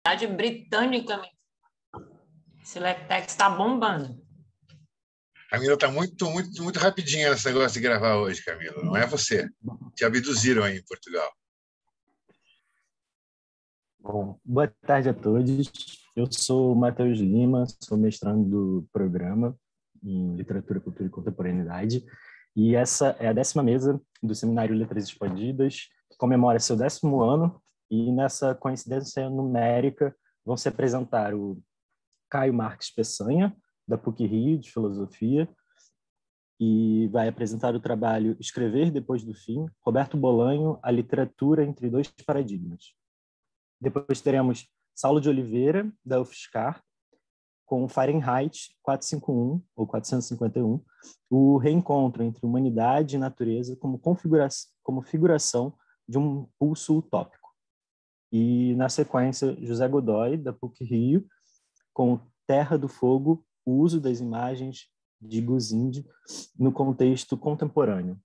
Britânica. Esse LecTeX está bombando. Camila está muito rapidinha nesse negócio de gravar hoje, Camila. Não é você. Te abduziram aí em Portugal. Bom, boa tarde a todos. Eu sou o Matheus Lima, sou mestrando do programa em Literatura, Cultura e Contemporaneidade. E essa é a 10ª mesa do Seminário Letras Expandidas, que comemora seu 10º ano. E nessa coincidência numérica vão se apresentar o Caio Marques Peçanha, da PUC-Rio, de Filosofia, e vai apresentar o trabalho Escrever Depois do Fim, Roberto Bolanho, A Literatura entre Dois Paradigmas. Depois teremos Saulo de Oliveira, da UFSCar, com Fahrenheit 451, ou 451, o reencontro entre humanidade e natureza como figuração de um pulso utópico. E, na sequência, José Godoy, da PUC-Rio, com Terra do Fogo, o uso das imagens de Guzinde no contexto contemporâneo.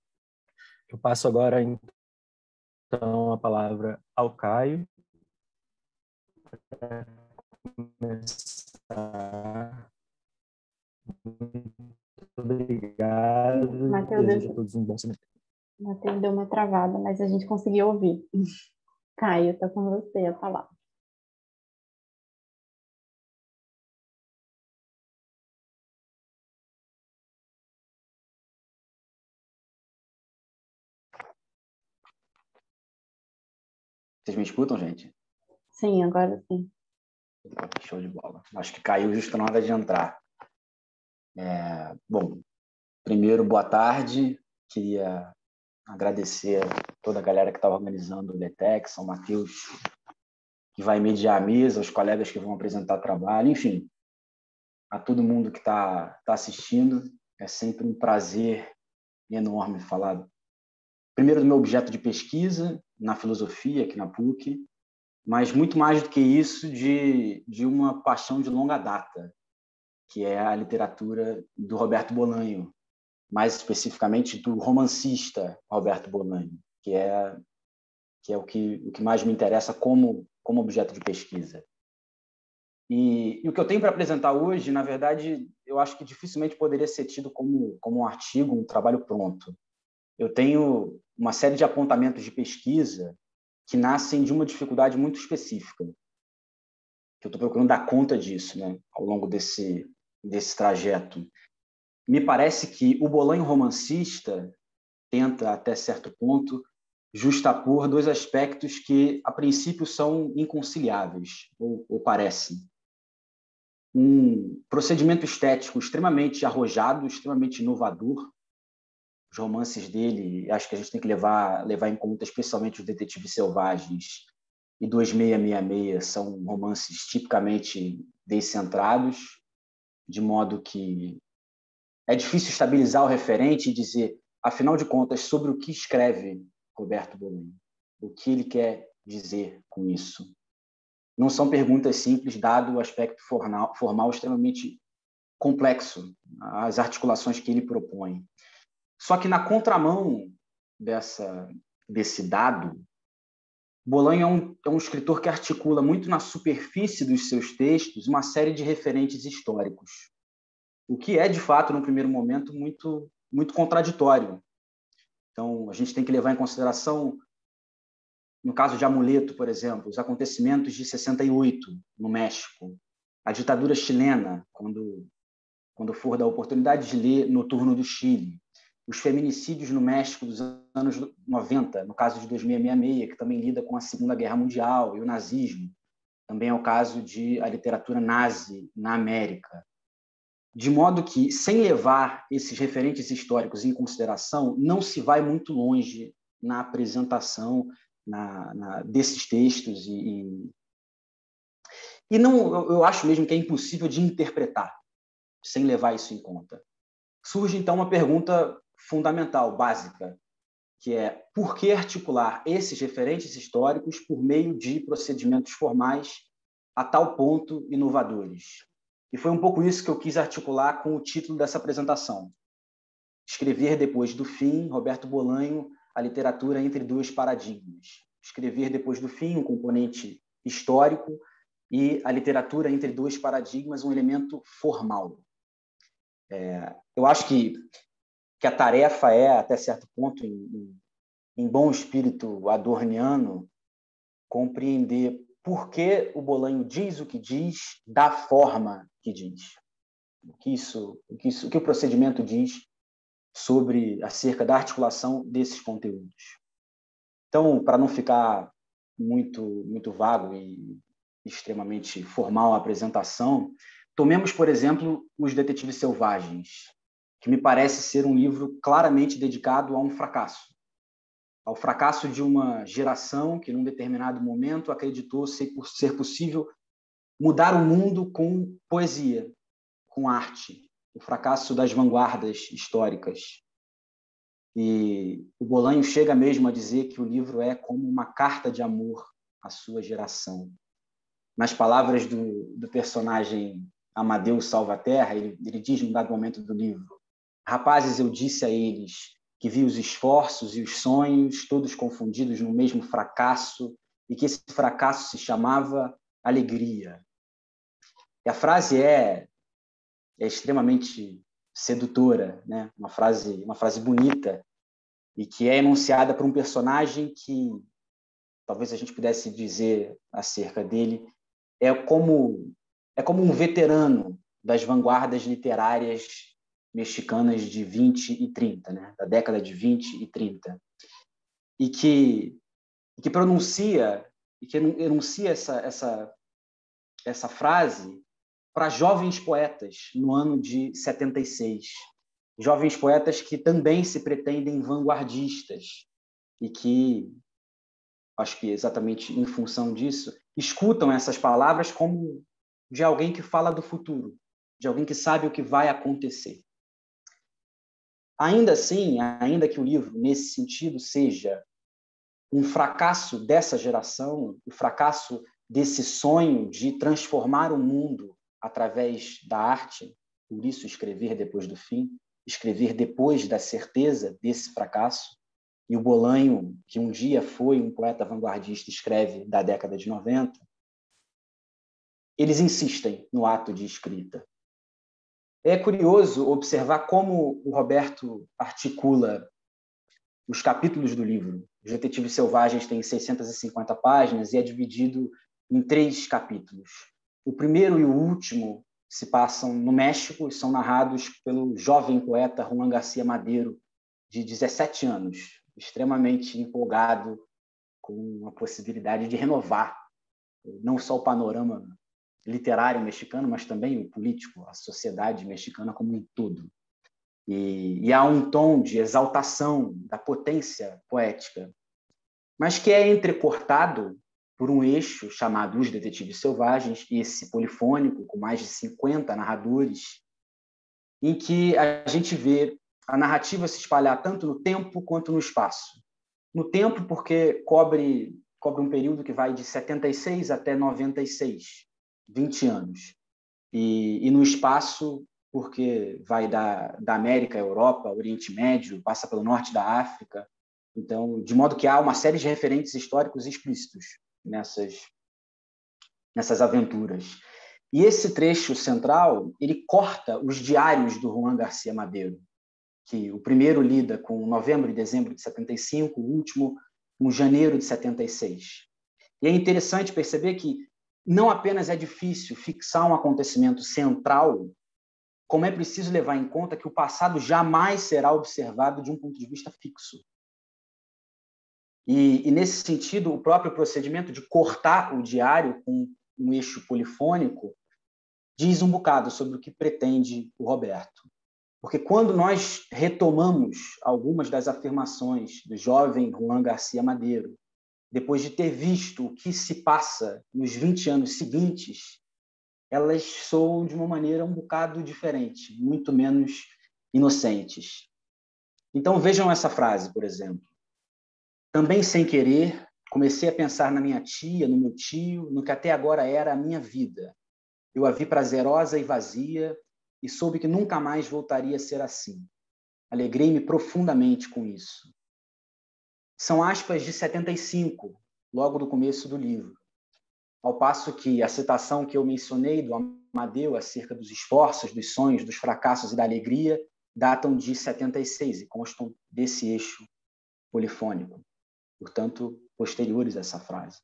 Eu passo agora, então, a palavra ao Caio. Muito obrigado. Desejo a todos um bom semestre. Matheus deu uma travada, mas a gente conseguiu ouvir. Caio, está com você a palavra. Vocês me escutam, gente? Sim, agora sim. Show de bola. Acho que caiu justo na hora de entrar. Bom, primeiro, boa tarde. Queria agradecer a toda a galera que estava organizando o LeTeX, ao Matheus, que vai mediar a mesa, aos colegas que vão apresentar trabalho, enfim, a todo mundo que está assistindo. É sempre um prazer enorme falar, primeiro, do meu objeto de pesquisa na filosofia, aqui na PUC, mas muito mais do que isso, de uma paixão de longa data, que é a literatura do Roberto Bolanho, mais especificamente do romancista Roberto Bolanho, que é o que mais me interessa como objeto de pesquisa. E o que eu tenho para apresentar hoje, na verdade, eu acho que dificilmente poderia ser tido como um artigo, um trabalho pronto. Eu tenho uma série de apontamentos de pesquisa que nascem de uma dificuldade muito específica, que eu estou procurando dar conta disso, né, ao longo desse trajeto. Me parece que o Bolanho romancista tenta, até certo ponto, justapor dois aspectos que, a princípio, são inconciliáveis, ou parecem. Um procedimento estético extremamente arrojado, extremamente inovador. Os romances dele, acho que a gente tem que levar em conta, especialmente os Detetives Selvagens e 2666, são romances tipicamente descentrados, de modo que é difícil estabilizar o referente e dizer, afinal de contas, sobre o que escreve Roberto Bolanho, o que ele quer dizer com isso. Não são perguntas simples, dado o aspecto formal extremamente complexo, as articulações que ele propõe. Só que, na contramão desse dado, Bolanho é um escritor que articula muito na superfície dos seus textos uma série de referentes históricos, o que é, de fato, no primeiro momento, muito, muito contraditório. Então, a gente tem que levar em consideração, no caso de Amuleto, por exemplo, os acontecimentos de 68, no México, a ditadura chilena, quando for da oportunidade de ler Noturno do Chile, os feminicídios no México dos anos 90, no caso de 2666, que também lida com a Segunda Guerra Mundial e o nazismo. Também é o caso de a literatura nazi na América. De modo que, sem levar esses referentes históricos em consideração, não se vai muito longe na apresentação desses textos e não, eu acho mesmo que é impossível de interpretar sem levar isso em conta. Surge, então, uma pergunta fundamental, básica, que é por que articular esses referentes históricos por meio de procedimentos formais a tal ponto inovadores? E foi um pouco isso que eu quis articular com o título dessa apresentação. Escrever Depois do Fim, Roberto Bolanho, a literatura entre dois paradigmas. Escrever Depois do Fim, um componente histórico, e a literatura entre dois paradigmas, um elemento formal. Eu acho que a tarefa é, até certo ponto, em bom espírito adorniano, compreender por que o Bolanho diz o que diz, da forma que diz. O que o procedimento diz acerca da articulação desses conteúdos. Então, para não ficar muito vago e extremamente formal a apresentação, tomemos, por exemplo, Os Detetives Selvagens, que me parece ser um livro claramente dedicado a um fracasso, ao fracasso de uma geração que, num determinado momento, acreditou ser possível mudar o mundo com poesia, com arte, o fracasso das vanguardas históricas. E o Bolanho chega mesmo a dizer que o livro é como uma carta de amor à sua geração. Nas palavras do personagem Amadeu Salvaterra, ele diz num dado momento do livro: rapazes, eu disse a eles que vi os esforços e os sonhos todos confundidos no mesmo fracasso e que esse fracasso se chamava alegria. E a frase é extremamente sedutora, né? Uma frase bonita e que é enunciada por um personagem que talvez a gente pudesse dizer acerca dele é como um veterano das vanguardas literárias mexicanas de 20 e 30, né? Da década de 20 e 30, e que enuncia essa frase para jovens poetas no ano de 76, jovens poetas que também se pretendem vanguardistas e que, acho que exatamente em função disso, escutam essas palavras como de alguém que fala do futuro, de alguém que sabe o que vai acontecer. Ainda assim, ainda que o livro, nesse sentido, seja um fracasso dessa geração, o fracasso desse sonho de transformar o mundo através da arte, por isso escrever depois do fim, escrever depois da certeza desse fracasso, e o Bolanho, que um dia foi um poeta vanguardista, escreve da década de 90, eles insistem no ato de escrita. É curioso observar como o Roberto articula os capítulos do livro. Os Detetives Selvagens têm 650 páginas e é dividido em 3 capítulos. O primeiro e o último se passam no México e são narrados pelo jovem poeta Juan García Madero, de 17 anos, extremamente empolgado com a possibilidade de renovar não só o panorama literário mexicano, mas também o político, a sociedade mexicana como um todo. E há um tom de exaltação da potência poética, mas que é entrecortado por um eixo chamado Os Detetives Selvagens, esse polifônico, com mais de 50 narradores, em que a gente vê a narrativa se espalhar tanto no tempo quanto no espaço. No tempo, porque cobre um período que vai de 76 até 96, 20 anos. E no espaço, porque vai da América à Europa, Oriente Médio, passa pelo norte da África. Então, de modo que há uma série de referentes históricos explícitos nessas aventuras. E esse trecho central, ele corta os diários do Juan García Madero, que o primeiro lida com novembro e dezembro de 75, o último com janeiro de 76. E é interessante perceber que não apenas é difícil fixar um acontecimento central, como é preciso levar em conta que o passado jamais será observado de um ponto de vista fixo. E nesse sentido, o próprio procedimento de cortar o diário com um eixo polifônico diz um bocado sobre o que pretende o Roberto. Porque quando nós retomamos algumas das afirmações do jovem Juan García Madero, depois de ter visto o que se passa nos 20 anos seguintes, elas soam de uma maneira um bocado diferente, muito menos inocentes. Então vejam essa frase, por exemplo. Também sem querer, comecei a pensar na minha tia, no meu tio, no que até agora era a minha vida. Eu a vi prazerosa e vazia e soube que nunca mais voltaria a ser assim. Alegrei-me profundamente com isso. São aspas de 75, logo do começo do livro. ao passo que a citação que eu mencionei do Amadeu acerca dos esforços, dos sonhos, dos fracassos e da alegria datam de 76 e constam desse eixo polifônico, portanto, posteriores a essa frase.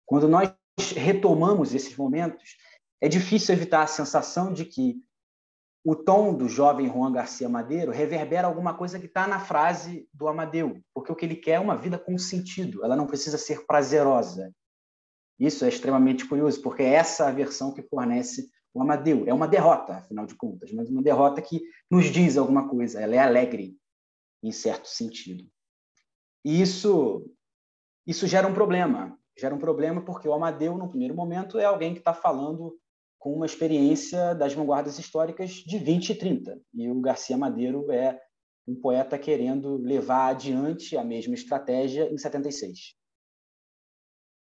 Quando nós retomamos esses momentos, é difícil evitar a sensação de que o tom do jovem Juan Garcia Madero reverbera alguma coisa que está na frase do Amadeu, porque o que ele quer é uma vida com sentido, ela não precisa ser prazerosa. Isso é extremamente curioso, porque é essa a versão que fornece o Amadeu. É uma derrota, afinal de contas, mas uma derrota que nos diz alguma coisa, ela é alegre, em certo sentido. E isso gera um problema. Gera um problema porque o Amadeu, no primeiro momento, é alguém que está falando com uma experiência das vanguardas históricas de 20 e 30. E o Garcia Madero é um poeta querendo levar adiante a mesma estratégia em 76.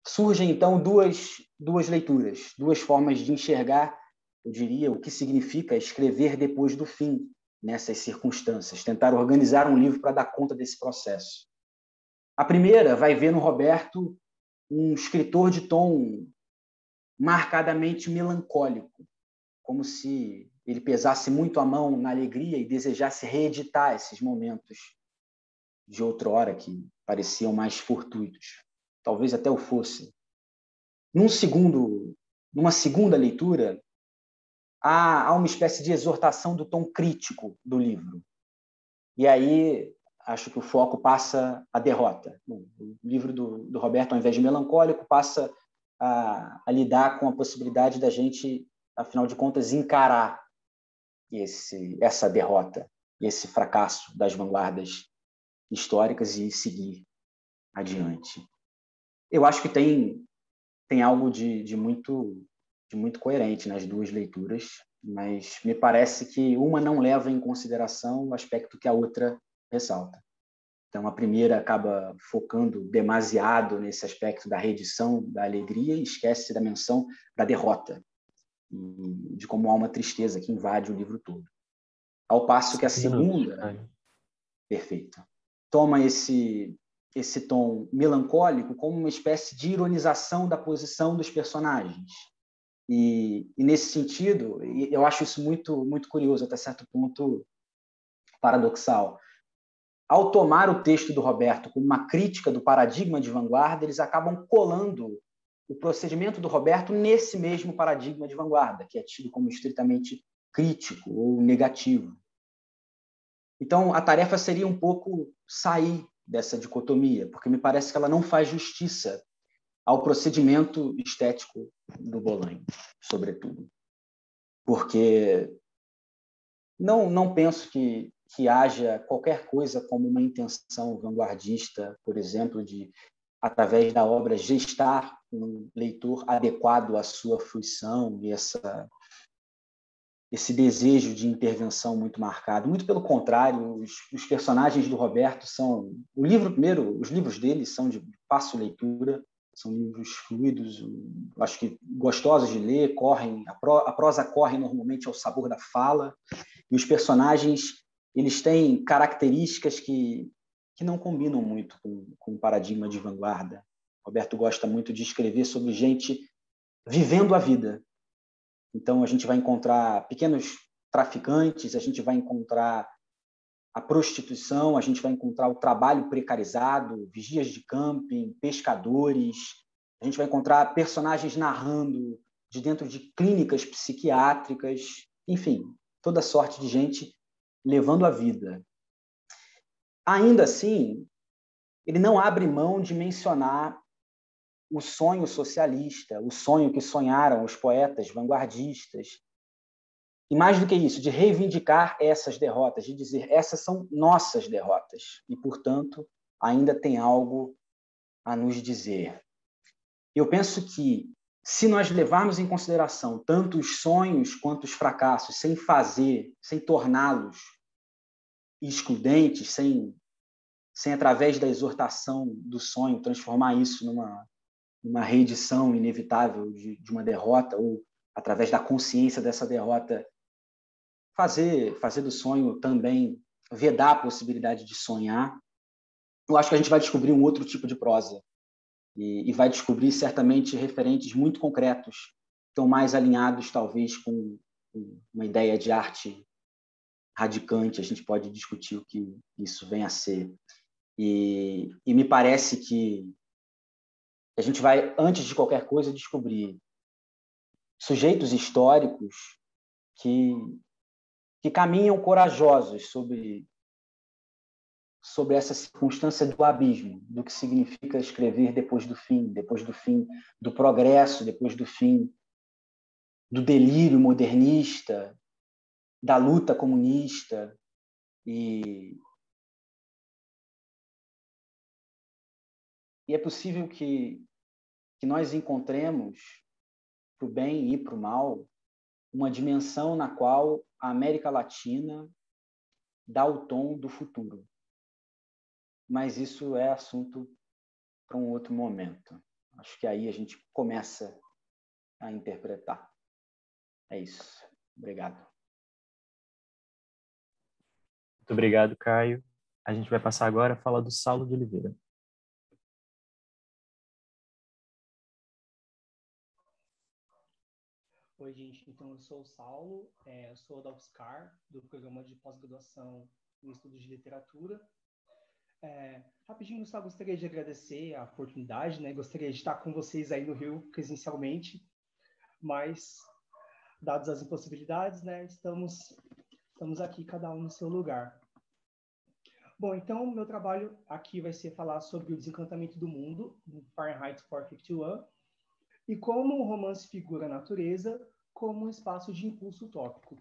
Surgem, então, duas leituras, duas formas de enxergar, eu diria, o que significa escrever depois do fim nessas circunstâncias, tentar organizar um livro para dar conta desse processo. A primeira vai ver no Roberto um escritor de tom marcadamente melancólico, como se ele pesasse muito a mão na alegria e desejasse reeditar esses momentos de outrora que pareciam mais fortuitos. Talvez até o fosse. Numa segunda leitura, há uma espécie de exortação do tom crítico do livro. E aí, acho que o foco passa à derrota. O livro do Roberto, ao invés de melancólico, passa a lidar com a possibilidade da gente, afinal de contas, encarar essa derrota, esse fracasso das vanguardas históricas e seguir adiante. Eu acho que tem algo de muito coerente nas duas leituras, mas me parece que uma não leva em consideração o aspecto que a outra ressalta. Então, a primeira acaba focando demasiado nesse aspecto da reedição, da alegria, e esquece da menção da derrota, e de como há uma tristeza que invade o livro todo. Ao passo que a segunda, perfeito, toma esse tom melancólico como uma espécie de ironização da posição dos personagens. E nesse sentido, eu acho isso muito, muito curioso, até certo ponto paradoxal. Ao tomar o texto do Roberto como uma crítica do paradigma de vanguarda, eles acabam colando o procedimento do Roberto nesse mesmo paradigma de vanguarda, que é tido como estritamente crítico ou negativo. Então, a tarefa seria um pouco sair dessa dicotomia, porque me parece que ela não faz justiça ao procedimento estético do Bolanho, sobretudo. Porque não penso que haja qualquer coisa como uma intenção vanguardista, por exemplo, de, através da obra, gestar um leitor adequado à sua fruição e esse desejo de intervenção muito marcado. Muito pelo contrário, os personagens do Roberto são... os livros dele são de fácil leitura, são livros fluidos, acho que gostosos de ler, a prosa corre normalmente ao sabor da fala, e os personagens eles têm características que não combinam muito com o paradigma de vanguarda. Roberto gosta muito de escrever sobre gente vivendo a vida. Então, a gente vai encontrar pequenos traficantes, a gente vai encontrar a prostituição, a gente vai encontrar o trabalho precarizado, vigias de camping, pescadores, a gente vai encontrar personagens narrando de dentro de clínicas psiquiátricas, enfim, toda sorte de gente levando a vida. Ainda assim, ele não abre mão de mencionar o sonho socialista, o sonho que sonharam os poetas vanguardistas. E mais do que isso, de reivindicar essas derrotas, de dizer, essas são nossas derrotas e, portanto, ainda tem algo a nos dizer. Eu penso que, se nós levarmos em consideração tanto os sonhos quanto os fracassos, sem torná-los excludentes, sem através da exortação do sonho, transformar isso numa reedição inevitável de uma derrota, ou através da consciência dessa derrota, fazer do sonho também, vedar a possibilidade de sonhar, eu acho que a gente vai descobrir um outro tipo de prosa. e vai descobrir certamente referentes muito concretos, que estão mais alinhados, talvez, com uma ideia de arte radicante. A gente pode discutir o que isso vem a ser. E me parece que a gente vai, antes de qualquer coisa, descobrir sujeitos históricos que caminham corajosos sobre essa circunstância do abismo, do que significa escrever depois do fim do progresso, depois do fim do delírio modernista, da luta comunista. E é possível que nós encontremos, para o bem e para o mal, uma dimensão na qual a América Latina dá o tom do futuro. Mas isso é assunto para um outro momento. Acho que aí a gente começa a interpretar. É isso. Obrigado. Muito obrigado, Caio. A gente vai passar agora a falar do Saulo de Oliveira. Oi, gente. Então, eu sou o Saulo, sou da UFSCar, do programa de pós-graduação em estudos de literatura. Rapidinho, só gostaria de agradecer a oportunidade, né? Gostaria de estar com vocês aí no Rio presencialmente, mas, dadas as impossibilidades, né? Estamos aqui, cada um no seu lugar. Bom, então, meu trabalho aqui vai ser falar sobre o desencantamento do mundo, no Fahrenheit 451, e como o romance figura a natureza como um espaço de impulso utópico.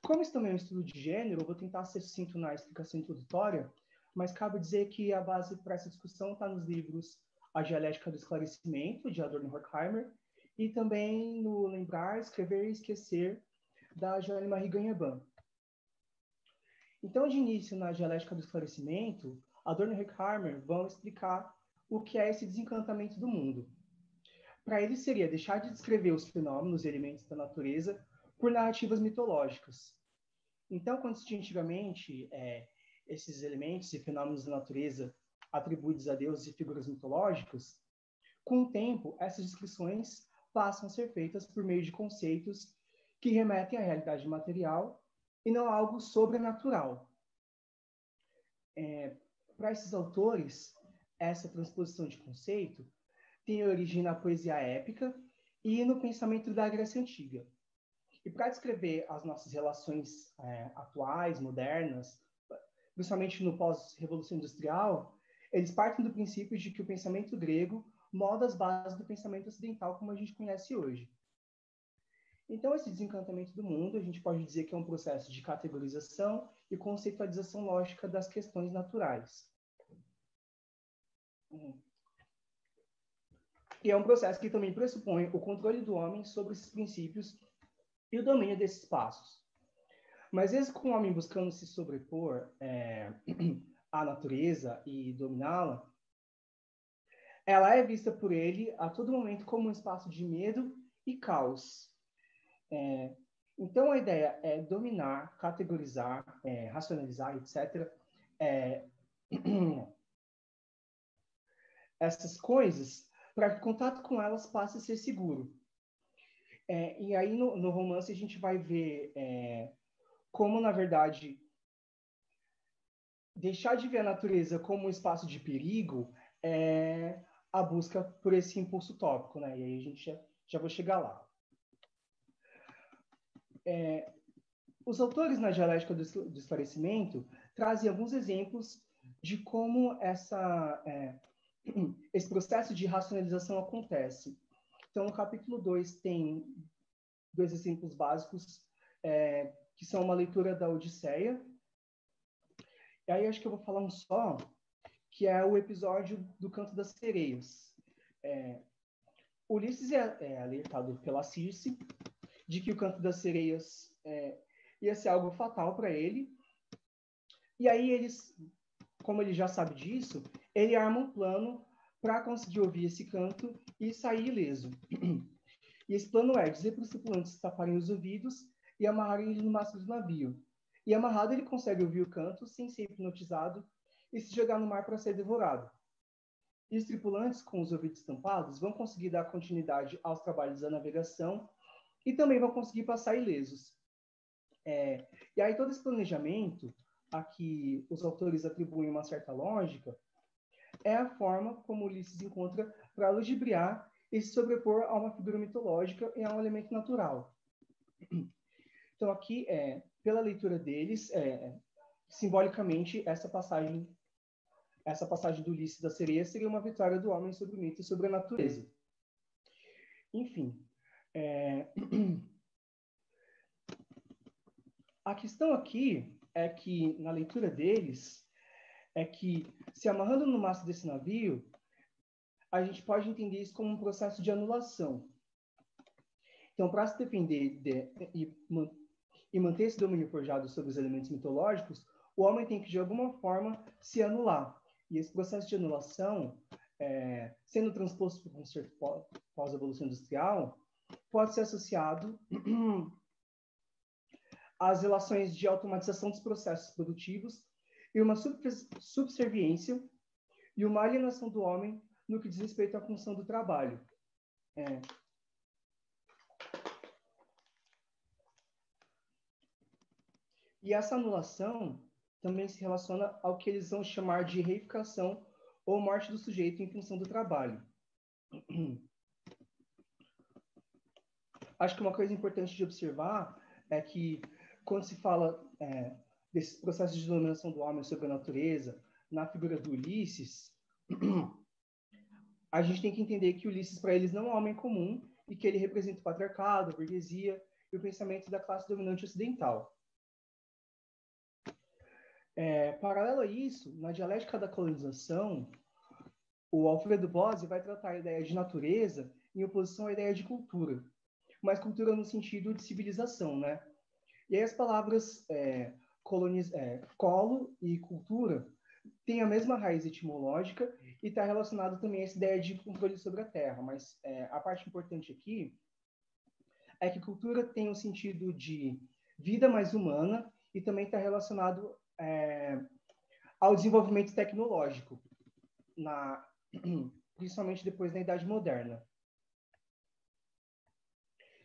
Como isso também é um estudo de gênero, eu vou tentar ser sucinto na explicação introdutória, mas cabe dizer que a base para essa discussão está nos livros A Dialética do Esclarecimento, de Adorno e Horkheimer, e também no Lembrar, Escrever e Esquecer, da Joanne Marie Gagnaban. Então, de início, na Dialética do Esclarecimento, Adorno e Horkheimer vão explicar o que é esse desencantamento do mundo. Para eles seria deixar de descrever os fenômenos e elementos da natureza por narrativas mitológicas. Então, quando se tinha antigamente esses elementos e fenômenos da natureza atribuídos a deuses e figuras mitológicas, com o tempo, essas descrições passam a ser feitas por meio de conceitos que remetem à realidade material e não a algo sobrenatural. Para esses autores, essa transposição de conceito tem origem na poesia épica e no pensamento da Grécia Antiga. E para descrever as nossas relações atuais, modernas, principalmente no pós-revolução industrial, eles partem do princípio de que o pensamento grego molda as bases do pensamento ocidental como a gente conhece hoje. Então, esse desencantamento do mundo, a gente pode dizer que é um processo de categorização e conceitualização lógica das questões naturais. E é um processo que também pressupõe o controle do homem sobre esses princípios e o domínio desses espaços. Mas mesmo com o homem buscando se sobrepor à natureza e dominá-la, ela é vista por ele a todo momento como um espaço de medo e caos. Então, a ideia é dominar, categorizar, racionalizar, etc., essas coisas, para que o contato com elas passe a ser seguro. E aí, no romance, a gente vai ver como, na verdade, deixar de ver a natureza como um espaço de perigo é a busca por esse impulso utópico, né? E aí a gente já vou chegar lá. Os autores na Dialética do Esclarecimento trazem alguns exemplos de como esse processo de racionalização acontece. Então, no capítulo 2 tem 2 exemplos básicos, que são uma leitura da Odisseia. E aí acho que eu vou falar um só, que é o episódio do Canto das Sereias. Ulisses é alertado pela Circe de que o Canto das Sereias ia ser algo fatal para ele. E aí como ele já sabe disso, ele arma um plano para conseguir ouvir esse canto e sair ileso. E esse plano é dizer para os tripulantes taparem os ouvidos e amarrarem ele no mastro do navio. E amarrado ele consegue ouvir o canto sem ser hipnotizado e se jogar no mar para ser devorado. E os tripulantes com os ouvidos tampados vão conseguir dar continuidade aos trabalhos da navegação e também vão conseguir passar ilesos. E aí todo esse planejamento, a que os autores atribuem uma certa lógica, é a forma como Ulisses encontra para ludibriar e se sobrepor a uma figura mitológica e a um elemento natural. Então aqui, pela leitura deles, simbolicamente, essa passagem do Ulisses da Sereia seria uma vitória do homem sobre o mito e sobre a natureza. Enfim, a questão aqui é que, na leitura deles, é que, se amarrando no mastro desse navio, a gente pode entender isso como um processo de anulação. Então, para se defender e manter esse domínio forjado sobre os elementos mitológicos, o homem tem que, de alguma forma, se anular. E esse processo de anulação, sendo transposto por um conceito pós-evolução industrial, pode ser associado às relações de automatização dos processos produtivos e uma subserviência e uma alienação do homem no que diz respeito à função do trabalho. E essa anulação também se relaciona ao que eles vão chamar de reificação ou morte do sujeito em função do trabalho. Acho que uma coisa importante de observar é que, quando se fala desses processos de dominação do homem sobre a natureza, na figura do Ulisses, a gente tem que entender que Ulisses, para eles, não é um homem comum e que ele representa o patriarcado, a burguesia e o pensamento da classe dominante ocidental. Paralelo a isso, na dialética da colonização, o Alfredo Bose vai tratar a ideia de natureza em oposição à ideia de cultura, mas cultura no sentido de civilização, né? E aí as palavras colo e cultura têm a mesma raiz etimológica e está relacionado também a essa ideia de controle sobre a terra, mas a parte importante aqui é que cultura tem o sentido de vida mais humana e também está relacionado ao desenvolvimento tecnológico, principalmente depois da Idade Moderna.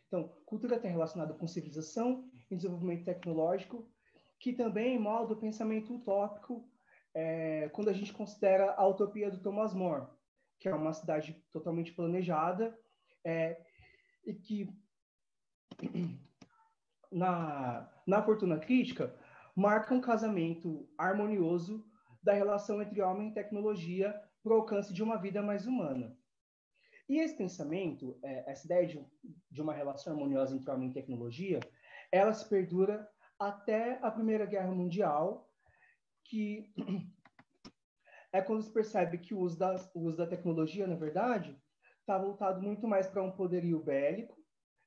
Então, cultura está relacionada com civilização e desenvolvimento tecnológico, que também molda o pensamento utópico quando a gente considera a utopia do Thomas More, que é uma cidade totalmente planejada e que, na Fortuna Crítica, marca um casamento harmonioso da relação entre homem e tecnologia para o alcance de uma vida mais humana. E esse pensamento, essa ideia de uma relação harmoniosa entre homem e tecnologia, ela se perdura até a Primeira Guerra Mundial, que é quando se percebe que o uso da tecnologia, na verdade, está voltado muito mais para um poderio bélico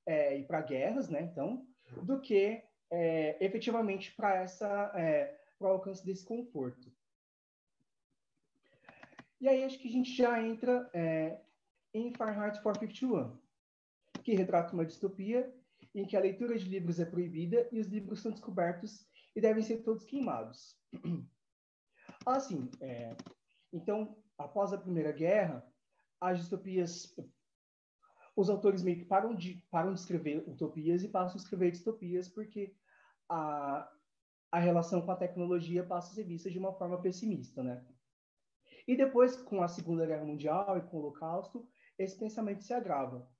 e para guerras, né? Então, do que efetivamente para o alcance desse conforto. E aí acho que a gente já entra em Fahrenheit 451, que retrata uma distopia em que a leitura de livros é proibida e os livros são descobertos e devem ser todos queimados. Assim, então, após a Primeira Guerra, as distopias, os autores meio que param de escrever utopias e passam a escrever distopias, porque a relação com a tecnologia passa a ser vista de uma forma pessimista, né? E depois, com a Segunda Guerra Mundial e com o Holocausto, esse pensamento se agrava.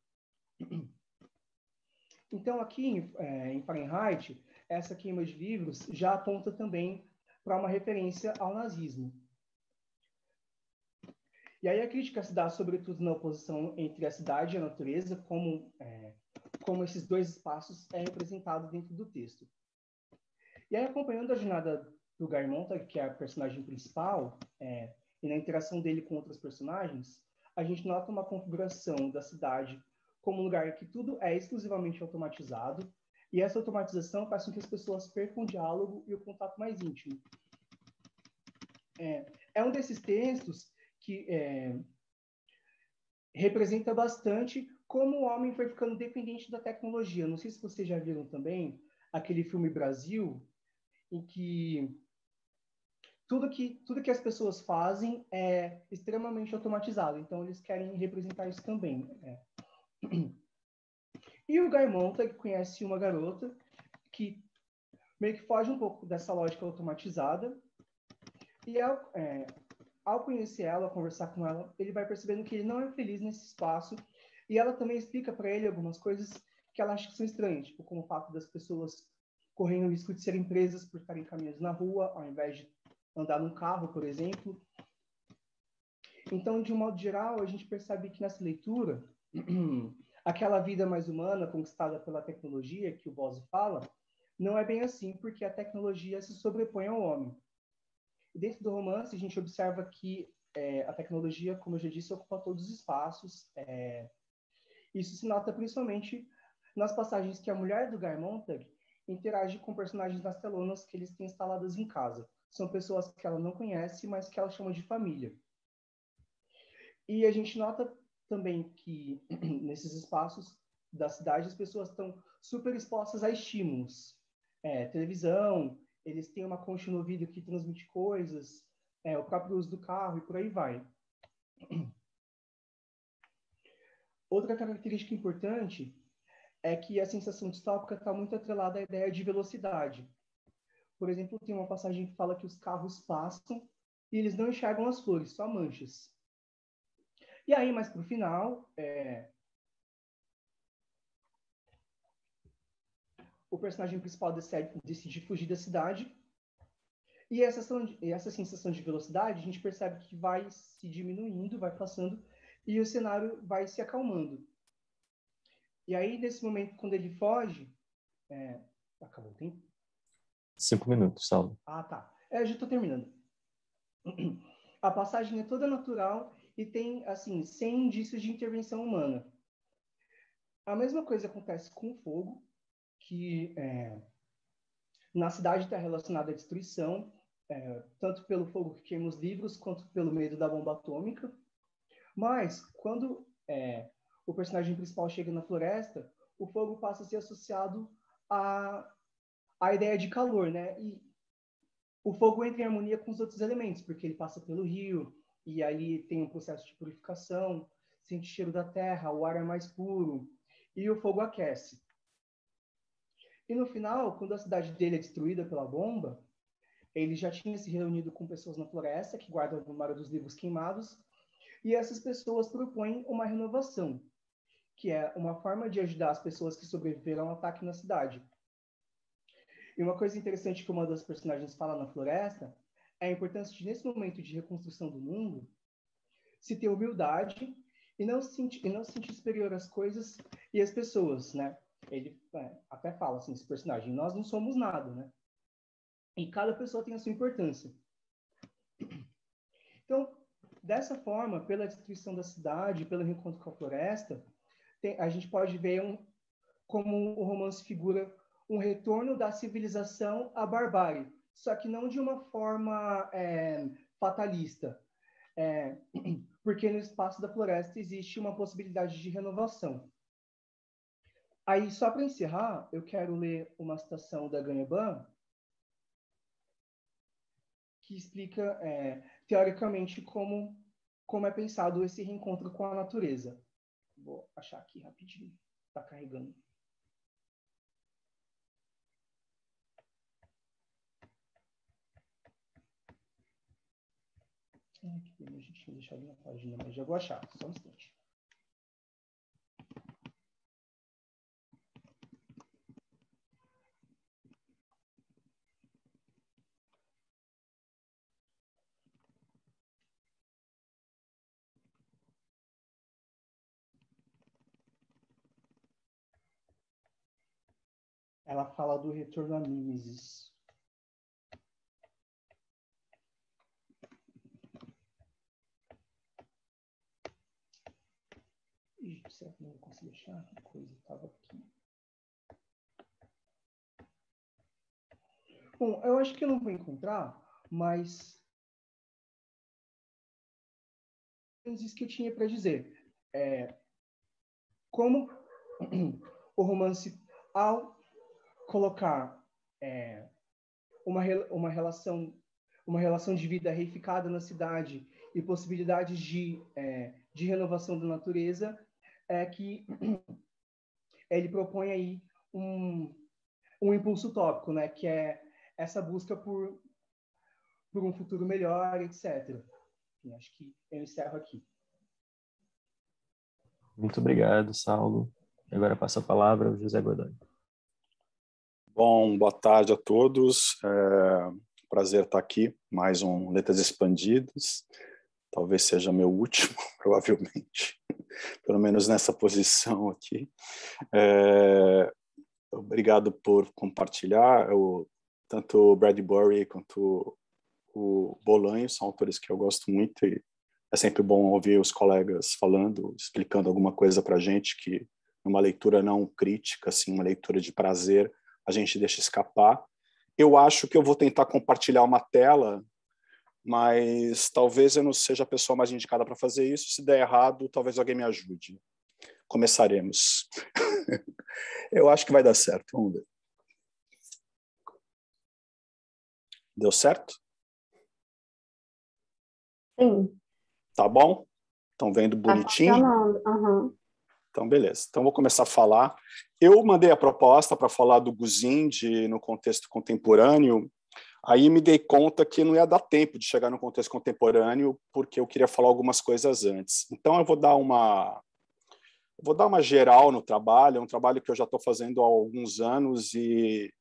Então, aqui em Fahrenheit, essa queima de livros já aponta também para uma referência ao nazismo. E aí a crítica se dá, sobretudo, na oposição entre a cidade e a natureza, como esses dois espaços representados dentro do texto. E aí, acompanhando a jornada do Guy Montag, que é a personagem principal, e na interação dele com outros personagens, a gente nota uma configuração da cidade como um lugar que tudo é exclusivamente automatizado, e essa automatização faz com que as pessoas percam o diálogo e o contato mais íntimo. É um desses textos que representa bastante como o homem foi ficando dependente da tecnologia. Não sei se vocês já viram também aquele filme Brasil, em que tudo que as pessoas fazem é extremamente automatizado. Então, eles querem representar isso também. E o Guy Montag conhece uma garota que meio que foge um pouco dessa lógica automatizada. E ao conhecer ela, ao conversar com ela, ele vai percebendo que ele não é feliz nesse espaço. E ela também explica para ele algumas coisas que ela acha que são estranhas, tipo como o fato das pessoas correndo o risco de serem presas por estarem caminhando na rua, ao invés de andar num carro, por exemplo. Então, de um modo geral, a gente percebe que nessa leitura, aquela vida mais humana conquistada pela tecnologia que o Bose fala, não é bem assim, porque a tecnologia se sobrepõe ao homem. E dentro do romance, a gente observa que a tecnologia, como eu já disse, ocupa todos os espaços. Isso se nota principalmente nas passagens que a mulher do Guy Montag interage com personagens nas telonas que eles têm instaladas em casa. São pessoas que ela não conhece, mas que ela chama de família. E a gente nota também que nesses espaços da cidade as pessoas estão super expostas a estímulos. Televisão, eles têm uma concha no ouvido que transmite coisas, o próprio uso do carro e por aí vai. Outra característica importante é que a sensação distópica está muito atrelada à ideia de velocidade. Por exemplo, tem uma passagem que fala que os carros passam e eles não enxergam as flores, só manchas. E aí, mais para o final, o personagem principal decide fugir da cidade. E essa sensação de velocidade, a gente percebe que vai se diminuindo, vai passando, e o cenário vai se acalmando. E aí, nesse momento, quando ele foge... Acabou o tempo? 5 minutos, Saulo. Ah, tá. Já estou terminando. A passagem é toda natural e tem, assim, sem indícios de intervenção humana. A mesma coisa acontece com o fogo, que na cidade está relacionado à destruição, tanto pelo fogo que queima os livros, quanto pelo medo da bomba atômica. Mas, quando o personagem principal chega na floresta, o fogo passa a ser associado à ideia de calor, né? E o fogo entra em harmonia com os outros elementos, porque ele passa pelo rio, e aí tem um processo de purificação, sente o cheiro da terra, o ar é mais puro, e o fogo aquece. E no final, quando a cidade dele é destruída pela bomba, ele já tinha se reunido com pessoas na floresta que guardam a memória dos livros queimados, e essas pessoas propõem uma renovação, que é uma forma de ajudar as pessoas que sobreviveram ao ataque na cidade. E uma coisa interessante que uma das personagens fala na floresta é a importância de, nesse momento de reconstrução do mundo, se ter humildade e não se sentir superior às coisas e às pessoas, né? Ele até fala assim, esse personagem, nós não somos nada, né? E cada pessoa tem a sua importância. Então, dessa forma, pela destruição da cidade, pelo reencontro com a floresta, a gente pode ver como o romance figura um retorno da civilização à barbárie, só que não de uma forma fatalista, porque no espaço da floresta existe uma possibilidade de renovação. Aí, só para encerrar, eu quero ler uma citação da Ganheban, que explica, teoricamente, como é pensado esse reencontro com a natureza. Vou achar aqui rapidinho, está carregando. Que pena, a gente tinha deixado na página, mas já vou achar, só um instante. Ela fala do retorno a Mimesis. Será que não vou conseguir achar? Que coisa estava aqui. Bom, eu acho que eu não vou encontrar, mas isso que eu tinha para dizer. Como o romance, ao colocar uma relação uma relação de vida reificada na cidade e possibilidades de renovação da natureza, é que ele propõe aí um impulso utópico, né? Que é essa busca por um futuro melhor, etc. E acho que eu encerro aqui. Muito obrigado, Saulo. Agora passo a palavra ao José Godoy. Bom, boa tarde a todos. Prazer estar aqui. Mais um Letras Expandidas. Talvez seja meu último, provavelmente. Pelo menos nessa posição aqui. Obrigado por compartilhar. Tanto o Bradbury quanto o Bolanho são autores que eu gosto muito e é sempre bom ouvir os colegas falando, explicando alguma coisa para a gente que uma leitura não crítica, assim, uma leitura de prazer, a gente deixa escapar. Eu acho que eu vou tentar compartilhar uma tela, mas talvez eu não seja a pessoa mais indicada para fazer isso. Se der errado, talvez alguém me ajude. Começaremos. Eu acho que vai dar certo. Vamos ver. Deu certo? Sim. Tá bom? Estão vendo bonitinho? Tá funcionando. Uhum. Então, beleza. Então, vou começar a falar. Eu mandei a proposta para falar do Guzinde no contexto contemporâneo. Aí me dei conta que não ia dar tempo de chegar no contexto contemporâneo, porque eu queria falar algumas coisas antes. Então, eu vou dar uma geral no trabalho. É um trabalho que eu já estou fazendo há alguns anos e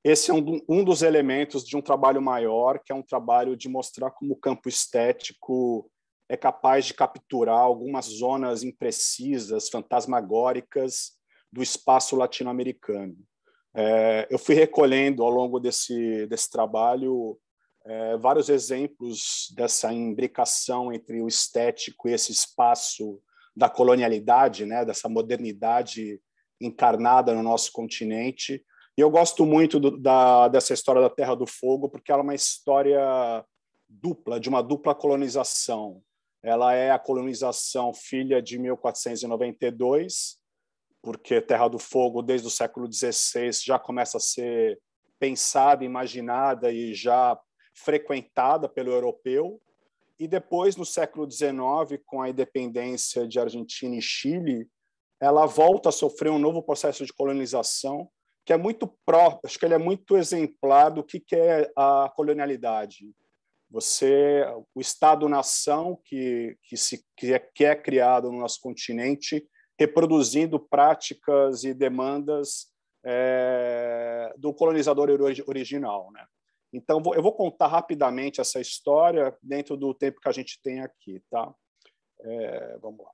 esse é um dos elementos de um trabalho maior, que é um trabalho de mostrar como o campo estético é capaz de capturar algumas zonas imprecisas, fantasmagóricas do espaço latino-americano. Eu fui recolhendo ao longo desse trabalho vários exemplos dessa imbricação entre o estético e esse espaço da colonialidade, né, dessa modernidade encarnada no nosso continente. E eu gosto muito dessa história da Terra do Fogo, porque ela é uma história dupla, de uma dupla colonização. Ela é a colonização filha de 1492, porque Terra do Fogo, desde o século XVI, já começa a ser pensada, imaginada e já frequentada pelo europeu. E depois, no século XIX, com a independência de Argentina e Chile, ela volta a sofrer um novo processo de colonização, que é muito próprio, acho que ele é muito exemplar do que é a colonialidade. O Estado-nação que é criado no nosso continente, reproduzindo práticas e demandas do colonizador original, né? Então, eu vou contar rapidamente essa história dentro do tempo que a gente tem aqui, tá? Vamos lá.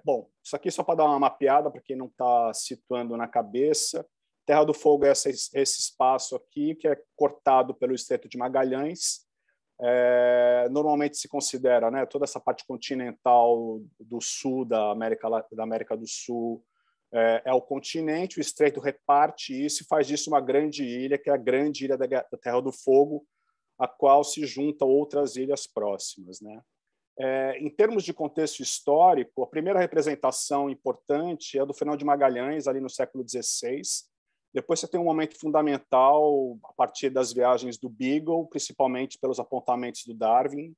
Bom, isso aqui só para dar uma mapeada para quem não está situando na cabeça. Terra do Fogo é esse espaço aqui que é cortado pelo Estreito de Magalhães. Normalmente se considera, né, toda essa parte continental do sul da América do Sul é o continente. O Estreito reparte isso e faz disso uma grande ilha, que é a grande ilha da Terra do Fogo, a qual se juntam outras ilhas próximas, né? Em termos de contexto histórico, a primeira representação importante é a do Fernão de Magalhães, ali no século XVI. Depois você tem um momento fundamental a partir das viagens do Beagle, principalmente pelos apontamentos do Darwin.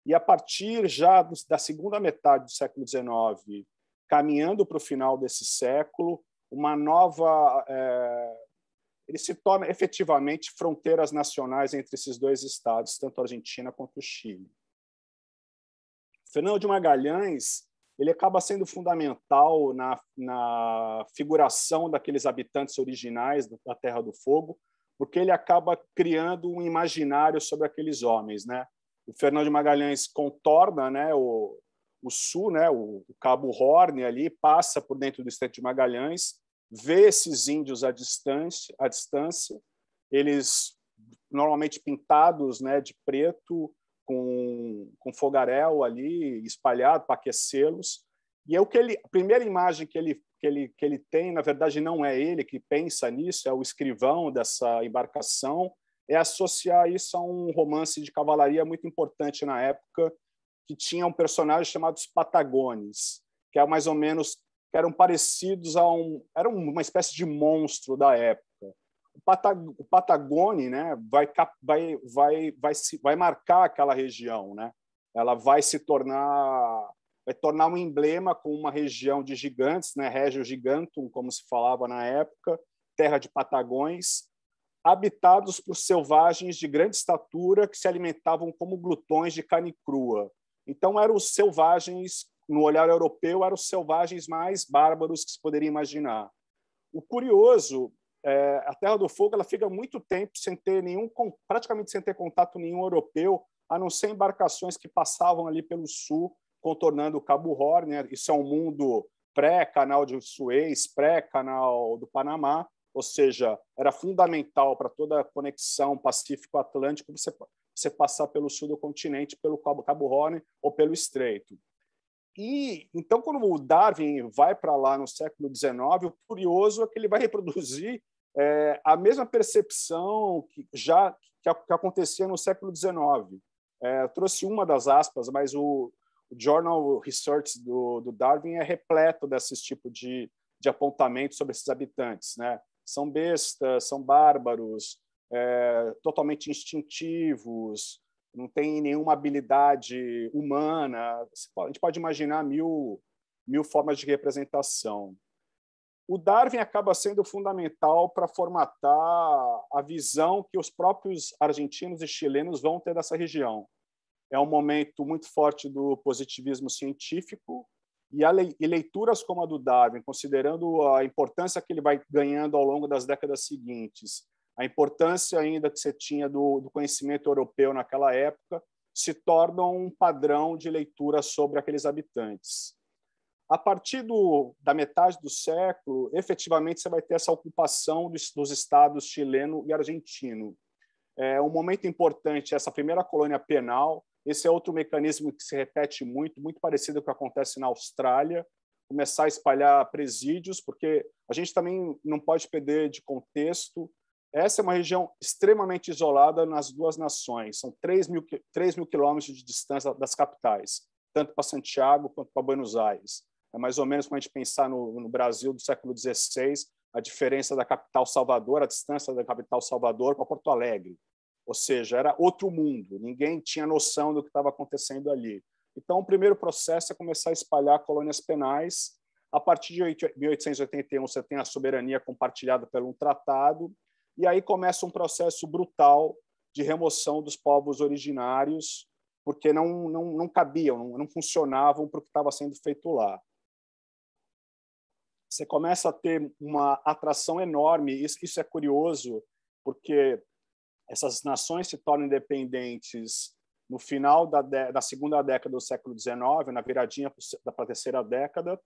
E a partir já da segunda metade do século XIX, caminhando para o final desse século, uma nova... ele se torna efetivamente fronteiras nacionais entre esses dois estados, tanto a Argentina quanto o Chile. Fernão de Magalhães, ele acaba sendo fundamental na figuração daqueles habitantes originais da Terra do Fogo, porque ele acaba criando um imaginário sobre aqueles homens, né? O Fernão de Magalhães contorna, né, o sul, né, o Cabo Horn ali, passa por dentro do Estreito de Magalhães, vê esses índios à distância, eles normalmente pintados, né, de preto, com fogaréu ali espalhado para aquecê-los. E a primeira imagem que ele tem, na verdade, não é ele que pensa nisso, é o escrivão dessa embarcação, é associar isso a um romance de cavalaria muito importante na época, que tinha um personagem chamado os Patagones, que é mais ou menos que eram parecidos a era uma espécie de monstro da época. O Patagônia, né, vai marcar aquela região, né? Ela vai tornar um emblema com uma região de gigantes, né, Regio Gigantum, como se falava na época, terra de patagões, habitados por selvagens de grande estatura que se alimentavam como glutões de carne crua. Então, eram os selvagens, no olhar europeu, eram os selvagens mais bárbaros que se poderia imaginar. O curioso, a Terra do Fogo, ela fica muito tempo sem ter praticamente sem ter contato nenhum europeu, a não ser embarcações que passavam ali pelo sul, contornando o Cabo Horn, né? Isso é um mundo pré-canal de Suez, pré-canal do Panamá, ou seja, era fundamental para toda a conexão Pacífico-Atlântico você passar pelo sul do continente, pelo Cabo Horn ou pelo Estreito. E então, quando o Darwin vai para lá no século XIX, o curioso é que ele vai reproduzir a mesma percepção que acontecia no século XIX. Eu trouxe uma das aspas, mas o Journal Research do Darwin é repleto desses tipos de apontamentos sobre esses habitantes, né? São bestas, são bárbaros, totalmente instintivos, não tem nenhuma habilidade humana. A gente pode imaginar mil formas de representação. O Darwin acaba sendo fundamental para formatar a visão que os próprios argentinos e chilenos vão ter dessa região. É um momento muito forte do positivismo científico e leituras como a do Darwin, considerando a importância que ele vai ganhando ao longo das décadas seguintes, a importância ainda que você tinha do conhecimento europeu naquela época, se tornam um padrão de leitura sobre aqueles habitantes. A partir da metade do século, efetivamente, você vai ter essa ocupação dos estados chileno e argentino. Um momento importante é essa primeira colônia penal. Esse é outro mecanismo que se repete muito parecido com o que acontece na Austrália, começar a espalhar presídios, porque a gente também não pode perder de contexto. Essa é uma região extremamente isolada nas duas nações. São 3 mil quilômetros de distância das capitais, tanto para Santiago quanto para Buenos Aires. É mais ou menos como a gente pensar no Brasil do século XVI, a diferença da capital Salvador, a distância da capital Salvador para Porto Alegre. Ou seja, era outro mundo, ninguém tinha noção do que estava acontecendo ali. Então, o primeiro processo é começar a espalhar colônias penais. A partir de 1881, você tem a soberania compartilhada por um tratado, e aí começa um processo brutal de remoção dos povos originários, porque não cabiam, não funcionavam para o que estava sendo feito lá. Você começa a ter uma atração enorme, isso é curioso, porque essas nações se tornam independentes no final da segunda década do século XIX, na viradinha para a terceira década,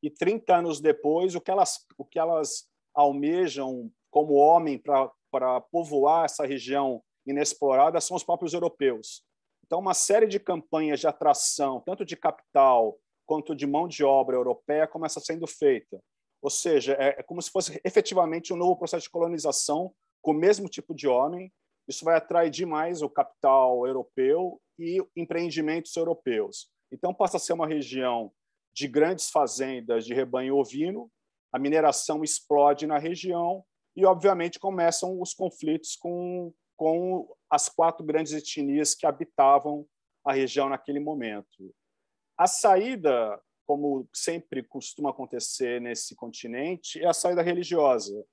e 30 anos depois, o que elas almejam como homem para povoar essa região inexplorada são os próprios europeus. Então, uma série de campanhas de atração, tanto de capital quanto de mão de obra europeia, começa sendo feita. Ou seja, é como se fosse efetivamente um novo processo de colonização com o mesmo tipo de homem. Isso vai atrair demais o capital europeu e empreendimentos europeus. Então, passa a ser uma região de grandes fazendas de rebanho ovino, a mineração explode na região e, obviamente, começam os conflitos com as 4 grandes etnias que habitavam a região naquele momento. A saída, como sempre costuma acontecer nesse continente, é a saída religiosa.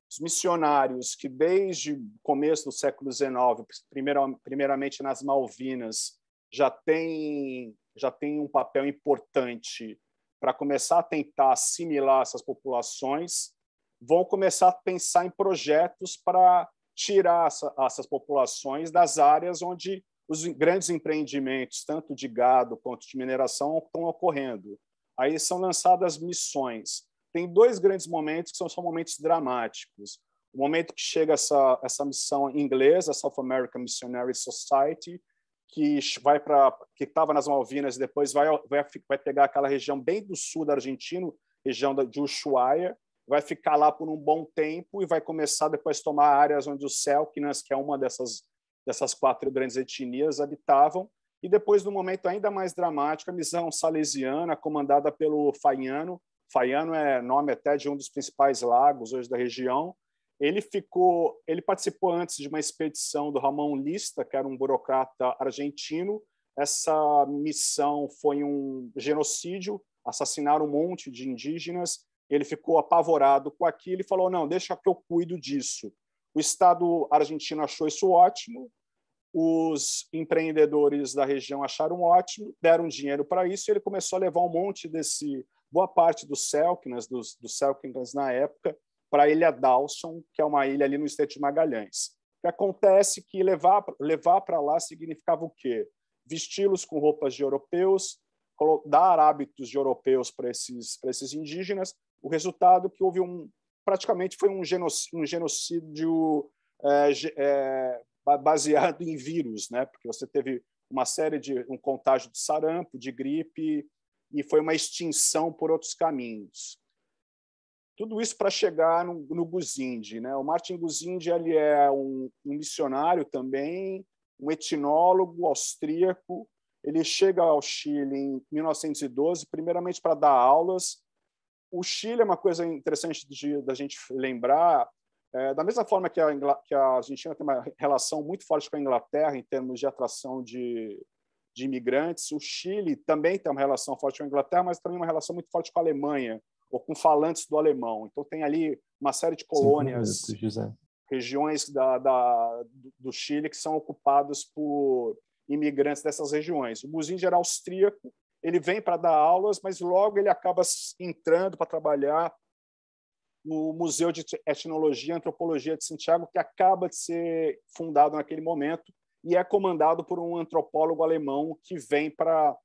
Os missionários que, desde o começo do século XIX, primeiramente nas Malvinas, já têm um papel importante para começar a tentar assimilar essas populações, vão começar a pensar em projetos para tirar essas populações das áreas onde os grandes empreendimentos, tanto de gado quanto de mineração, estão ocorrendo. Aí são lançadas missões. Tem 2 grandes momentos que são momentos dramáticos. O momento que chega essa missão inglesa, a South American Missionary Society, que estava nas Malvinas e depois vai pegar aquela região bem do sul da Argentina, região de Ushuaia, vai ficar lá por um bom tempo e vai começar depois a tomar áreas onde os Selknams, que é uma dessas 4 grandes etnias, habitavam, e depois, num momento ainda mais dramático, a missão salesiana, comandada pelo Faiano. Faiano é nome até de um dos principais lagos hoje da região. Ele participou antes de uma expedição do Ramon Lista, que era um burocrata argentino. Essa missão foi um genocídio, assassinaram um monte de indígenas. Ele ficou apavorado com aquilo e falou: não, deixa que eu cuido disso. O Estado argentino achou isso ótimo, os empreendedores da região acharam ótimo, deram dinheiro para isso, e ele começou a levar um monte boa parte dos Selknams, dos Selknams na época, para a Ilha Dawson, que é uma ilha ali no Estreito de Magalhães. O que acontece é que levar para lá significava o quê? Vesti-los com roupas de europeus, dar hábitos de europeus para esses indígenas. O resultado que houve praticamente foi um genocídio baseado em vírus, né? Porque você teve uma série um contágio de sarampo, de gripe, e foi uma extinção por outros caminhos. Tudo isso para chegar no Guzinde, né? O Martin Guzinde, ele é um missionário também, um etnólogo austríaco. Ele chega ao Chile em 1912, primeiramente para dar aulas. O Chile é uma coisa interessante da gente lembrar. Da mesma forma que a Argentina tem uma relação muito forte com a Inglaterra em termos de atração de imigrantes, o Chile também tem uma relação forte com a Inglaterra, mas também uma relação muito forte com a Alemanha, ou com falantes do alemão. Então, tem ali uma série de colônias, regiões do Chile que são ocupadas por imigrantes dessas regiões. O Guzinde era austríaco, ele vem para dar aulas, mas logo ele acaba entrando para trabalhar no Museu de Etnologia e Antropologia de Santiago, que acaba de ser fundado naquele momento e é comandado por um antropólogo alemão que vem para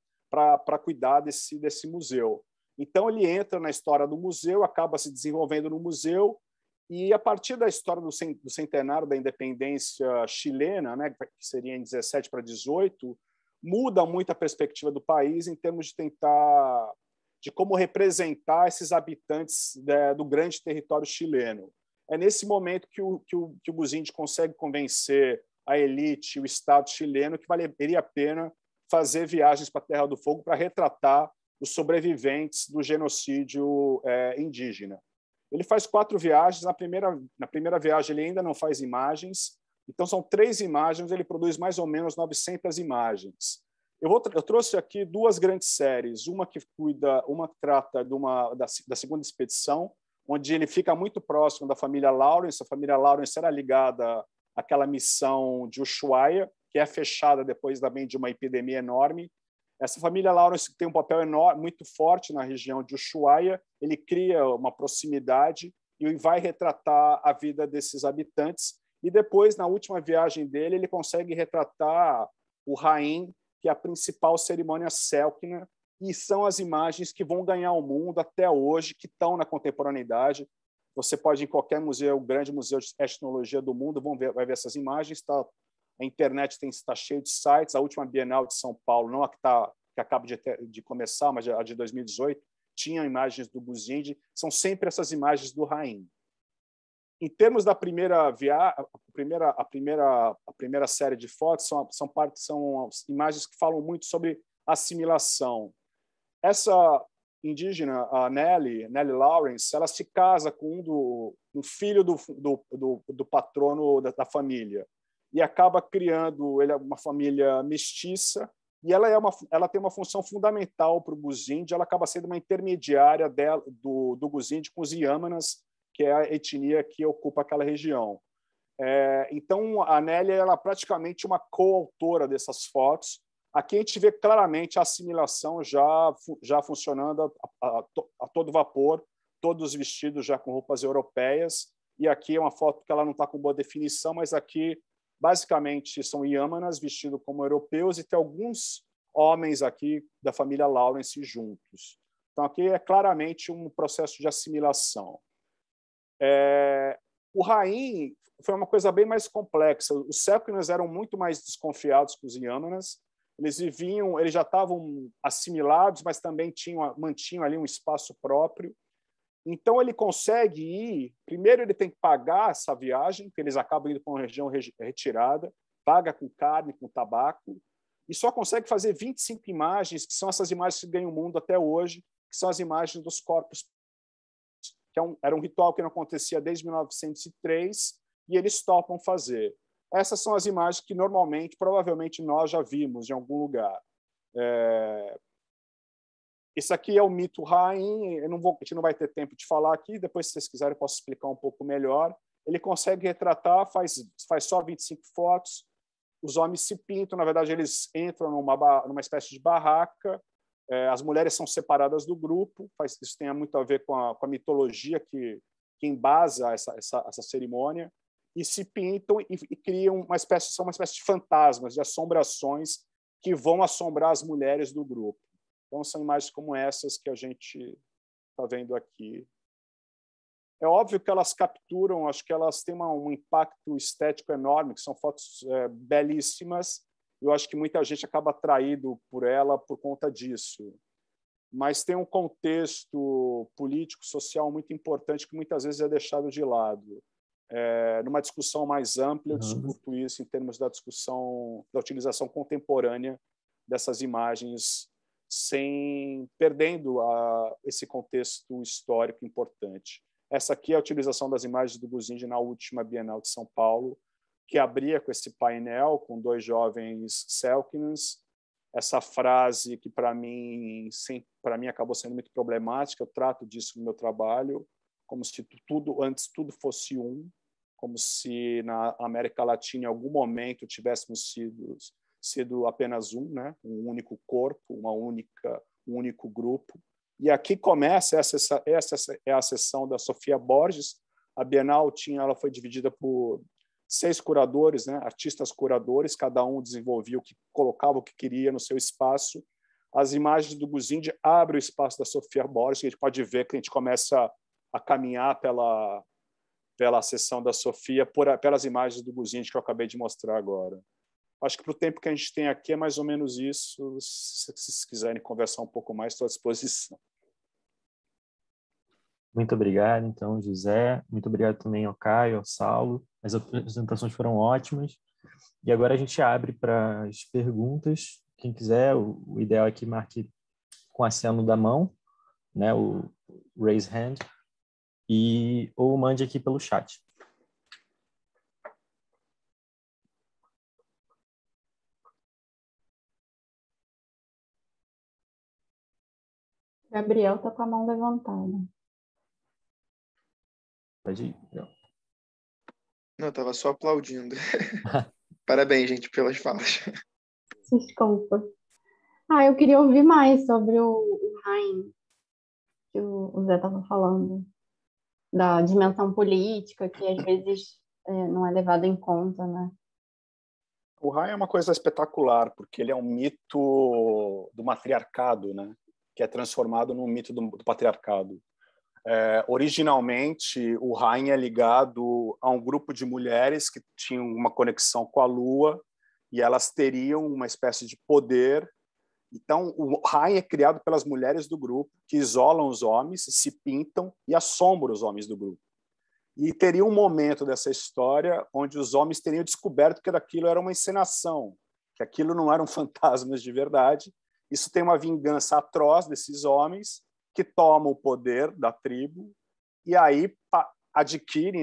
cuidar desse museu. Então, ele entra na história do museu, acaba se desenvolvendo no museu, e a partir da história do centenário da independência chilena, né, que seria em 17 para 18, muda muito a perspectiva do país em termos de como representar esses habitantes do grande território chileno. É nesse momento que o Guzinde consegue convencer a elite, o Estado chileno, que valeria a pena fazer viagens para a Terra do Fogo para retratar os sobreviventes do genocídio indígena. Ele faz 4 viagens. Na primeira viagem, ele ainda não faz imagens. Então, são 3 imagens, ele produz mais ou menos 900 imagens. Eu trouxe aqui 2 grandes séries, uma que trata da segunda expedição, onde ele fica muito próximo da família Lawrence. A família Lawrence era ligada àquela missão de Ushuaia, que é fechada depois também de uma epidemia enorme. Essa família Lawrence tem um papel enorme, muito forte na região de Ushuaia. Ele cria uma proximidade e vai retratar a vida desses habitantes. E depois, na última viagem dele, ele consegue retratar o Rain, que é a principal cerimônia Selknam, e são as imagens que vão ganhar o mundo até hoje, que estão na contemporaneidade. Você pode ir em qualquer museu, grande museu de etnologia do mundo, vai ver essas imagens. A internet está cheia de sites. A última Bienal de São Paulo, não a que acaba de começar, mas a de 2018, tinha imagens do Guzinde. São sempre essas imagens do Rain. Em termos da primeira série de fotos, são imagens que falam muito sobre assimilação. Essa indígena, a Nellie Lawrence, ela se casa com um filho do patrono da família e acaba criando uma família mestiça, e ela tem uma função fundamental para o Guzinde. Ela acaba sendo uma intermediária do Guzinde com os Yamanas, que é a etnia que ocupa aquela região. Então, a Nellie é praticamente uma coautora dessas fotos. Aqui a gente vê claramente a assimilação já funcionando a todo vapor, todos vestidos já com roupas europeias. E aqui é uma foto que ela não está com boa definição, mas aqui, basicamente, são Yamanas vestidos como europeus e tem alguns homens aqui da família Lawrence juntos. Então, aqui é claramente um processo de assimilação. O Rain foi uma coisa bem mais complexa. Os Selknams eram muito mais desconfiados que os Yamanas. Eles já estavam assimilados, mas também mantinham ali um espaço próprio. Então, ele consegue ir. Primeiro, ele tem que pagar essa viagem, porque eles acabam indo para uma região retirada, paga com carne, com tabaco. e só consegue fazer 25 imagens, que são essas imagens que ganham o mundo até hoje, que são as imagens dos corpos, que era um ritual que não acontecia desde 1903, e eles topam fazer. Essas são as imagens que, normalmente, provavelmente, nós já vimos em algum lugar. Esse aqui é o mito Haim, a gente não vai ter tempo de falar aqui, depois, se vocês quiserem, eu posso explicar um pouco melhor. Ele consegue retratar, faz só 25 fotos, os homens se pintam, na verdade, eles entram numa espécie de barraca, as mulheres são separadas do grupo, isso tem muito a ver com a mitologia que embasa essa cerimônia, e se pintam e criam são uma espécie de fantasmas, de assombrações que vão assombrar as mulheres do grupo. Então, são imagens como essas que a gente está vendo aqui. É óbvio que elas capturam, acho que elas têm um impacto estético enorme, que são fotos belíssimas. Eu acho que muita gente acaba atraído por ela por conta disso. Mas tem um contexto político, social muito importante que muitas vezes é deixado de lado. Numa discussão mais ampla, eu discuto isso em termos da discussão da utilização contemporânea dessas imagens, perdendo esse contexto histórico importante. Essa aqui é a utilização das imagens do Guzindi na última Bienal de São Paulo, que abria com esse painel com 2 jovens Selknams. Essa frase que, para mim, acabou sendo muito problemática, eu trato disso no meu trabalho, como se antes tudo fosse como se na América Latina, em algum momento, tivéssemos sido apenas né? Um único corpo, um único grupo. E aqui começa essa é a sessão da Sofia Borges. A Bienal ela foi dividida por 6 curadores, né? Artistas curadores, cada um desenvolvia colocava o que queria no seu espaço. As imagens do Guzindi abrem o espaço da Sofia Borges, que a gente pode ver que a gente começa a caminhar pela sessão da Sofia, pelas imagens do Guzindi que eu acabei de mostrar agora. Acho que para o tempo que a gente tem aqui é mais ou menos isso. Se vocês quiserem conversar um pouco mais, estou à disposição. Muito obrigado, então, José. Muito obrigado também ao Caio, ao Saulo. As apresentações foram ótimas. E agora a gente abre para as perguntas. Quem quiser, o ideal é que marque com aceno da mão, né, o raise hand, ou mande aqui pelo chat. Gabriel está com a mão levantada. Pode ir. Não, eu estava só aplaudindo. Parabéns, gente, pelas falas. Desculpa. Eu queria ouvir mais sobre o Haim, que o Zé estava falando, da dimensão política, que às vezes não é levada em conta, né? O Haim é uma coisa espetacular, porque ele é um mito do matriarcado, né? Que é transformado num mito do patriarcado. Originalmente, o Haim é ligado a um grupo de mulheres que tinham uma conexão com a Lua e elas teriam uma espécie de poder. Então, o Haim é criado pelas mulheres do grupo, que isolam os homens, se pintam e assombram os homens do grupo. E teria um momento dessa história onde os homens teriam descoberto que aquilo era uma encenação, que aquilo não eram fantasmas de verdade. Isso tem uma vingança atroz desses homens que tomam o poder da tribo e aí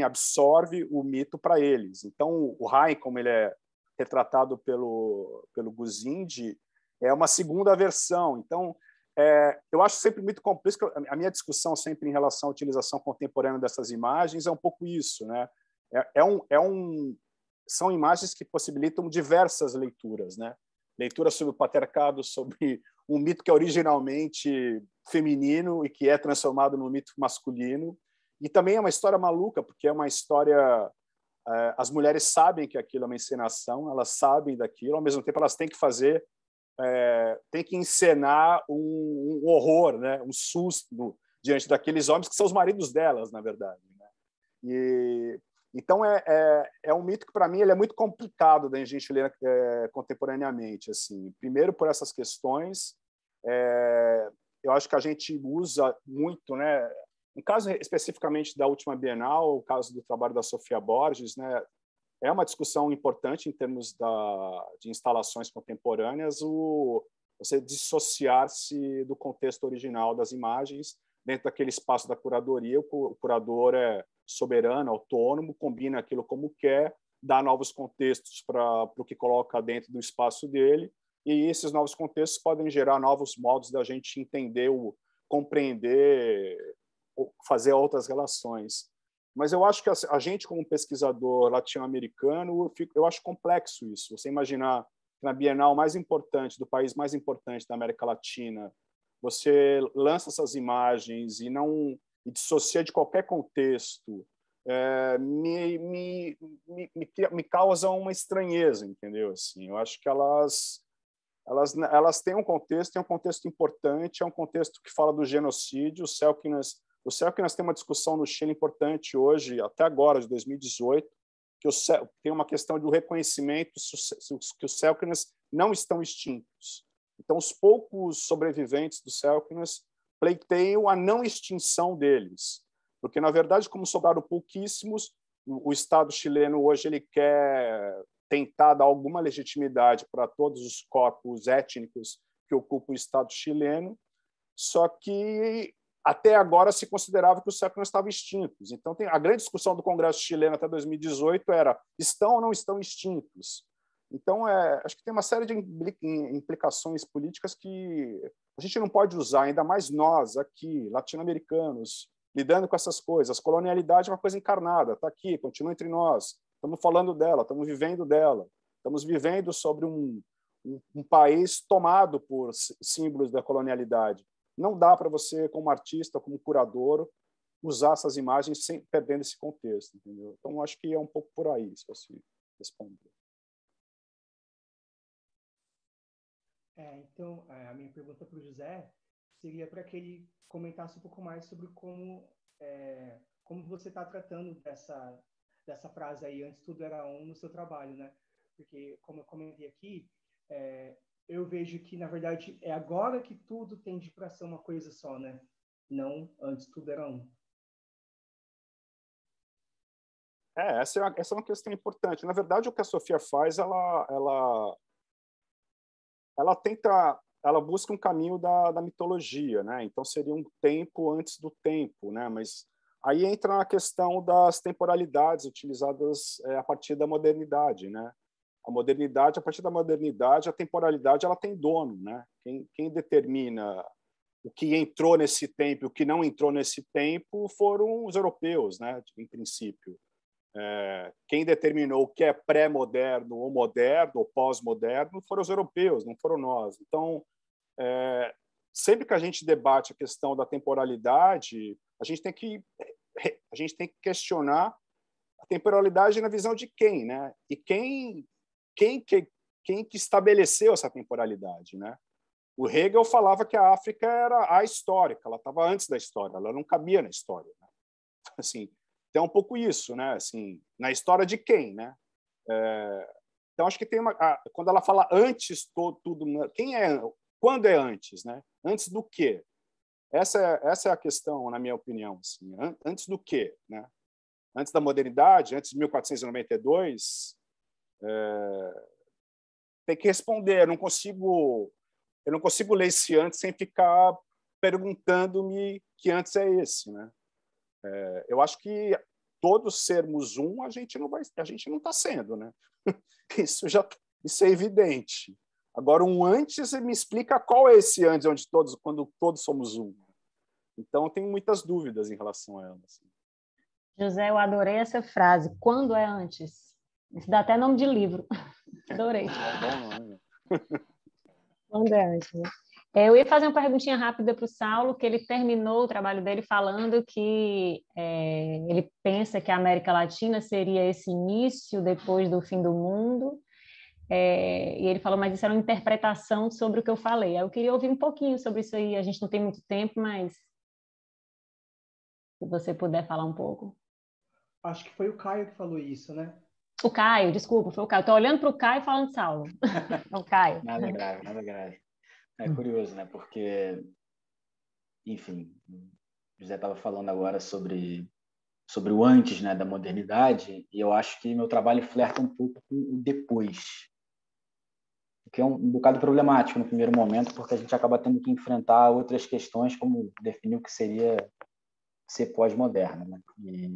absorve o mito para eles. Então, o Haim, como ele é retratado pelo Guzindi, é uma segunda versão. Então, eu acho sempre muito complexo. A minha discussão sempre em relação à utilização contemporânea dessas imagens é um pouco isso, né? São imagens que possibilitam diversas leituras, né? Leitura sobre o patriarcado, sobre um mito que é originalmente feminino e que é transformado num mito masculino. E também é uma história maluca, porque é uma história... As mulheres sabem que aquilo é uma encenação, elas sabem daquilo, ao mesmo tempo elas têm que fazer... tem que encenar um horror, né? Um susto diante daqueles homens que são os maridos delas, na verdade, né? Então é um mito que para mim ele é muito complicado da gente ler contemporaneamente, assim. Primeiro por essas questões, eu acho que a gente usa muito, né? No caso especificamente da última Bienal, o caso do trabalho da Sofia Borges, né? é uma discussão importante em termos de instalações contemporâneas, você dissociar-se do contexto original das imagens dentro daquele espaço da curadoria. O curador é soberano, autônomo, combina aquilo como quer, dá novos contextos para o que coloca dentro do espaço dele, e esses novos contextos podem gerar novos modos da gente entender, compreender, fazer outras relações. Mas eu acho que a gente, como pesquisador latino-americano, eu acho complexo isso. Você imaginar que na Bienal mais importante, do país mais importante da América Latina, você lança essas imagens e não dissocia de qualquer contexto, me causa uma estranheza, entendeu? Assim, eu acho que elas têm um contexto importante, é um contexto que fala do genocídio. O Selkness tem uma discussão no Chile importante hoje, até agora, de 2018, que tem uma questão do reconhecimento que os Selkness não estão extintos. Então, os poucos sobreviventes do Selkness pleiteiam a não extinção deles, porque, na verdade, como sobraram pouquíssimos, o Estado chileno hoje ele quer tentar dar alguma legitimidade para todos os corpos étnicos que ocupam o Estado chileno, só que até agora se considerava que os Selkness estavam extintos. Então, a grande discussão do Congresso chileno até 2018 era: estão ou não estão extintos? Então, acho que tem uma série de implicações políticas que a gente não pode usar, ainda mais nós, aqui, latino-americanos, lidando com essas coisas. A colonialidade é uma coisa encarnada, está aqui, continua entre nós. Estamos falando dela, estamos vivendo dela. Estamos vivendo sobre um país tomado por símbolos da colonialidade. Não dá para você, como artista, como curador, usar essas imagens sem perdendo esse contexto, entendeu? Então, acho que é um pouco por aí, se você responder. Então, a minha pergunta para o José seria para que ele comentasse um pouco mais sobre como você está tratando dessa frase aí, antes tudo era um, no seu trabalho, né? Porque, como eu comentei aqui, eu vejo que, na verdade, é agora que tudo tende para ser uma coisa só, né? Não antes tudo era um. Essa é uma questão importante. Na verdade, o que a Sofia faz, ela busca um caminho da mitologia, né? Então seria um tempo antes do tempo, né? Mas aí entra na questão das temporalidades utilizadas a partir da modernidade, né? A partir da modernidade, a temporalidade ela tem dono, né? Quem determina o que entrou nesse tempo e o que não entrou nesse tempo foram os europeus, né? Em princípio. Quem determinou o que é pré-moderno ou moderno ou pós-moderno foram os europeus, não foram nós. Então, sempre que a gente debate a questão da temporalidade, a gente tem que questionar a temporalidade na visão de quem, né? E quem que estabeleceu essa temporalidade, né? O Hegel falava que a África era ahistórica, ela estava antes da história, ela não cabia na história, né? Assim, então é um pouco isso, né? Assim, na história de quem, né? Então acho que tem quando ela fala antes tudo, quando é antes, né? Antes do quê? Essa é a questão, na minha opinião, assim. Antes do quê, né? Antes da modernidade, antes de 1492, tem que responder. Eu não consigo ler esse antes sem ficar perguntando-me que antes é esse, né? Eu acho que todos sermos um, a gente não está sendo, né? Isso é evidente. Agora, um antes, me explica qual é esse antes, quando todos somos um. Então, eu tenho muitas dúvidas em relação a ela. Assim. José, eu adorei essa frase. Quando é antes? Isso dá até nome de livro. Adorei. Quando é antes, né? Eu ia fazer uma perguntinha rápida para o Saulo, que ele terminou o trabalho dele falando que ele pensa que a América Latina seria esse início depois do fim do mundo. E ele falou, mas isso era uma interpretação sobre o que eu falei. Aí eu queria ouvir um pouquinho sobre isso aí. A gente não tem muito tempo, mas se você puder falar um pouco. Acho que foi o Caio que falou isso, né? O Caio, desculpa, foi o Caio. Estou olhando para o Caio e falando de Saulo. É o Caio. Nada grave, nada grave. É curioso, né? Porque, enfim, o José estava falando agora sobre sobre o antes, né, da modernidade, e eu acho que meu trabalho flerta um pouco com o depois, o que é um bocado problemático no primeiro momento, porque a gente acaba tendo que enfrentar outras questões, como definir o que seria ser pós-moderno, né? E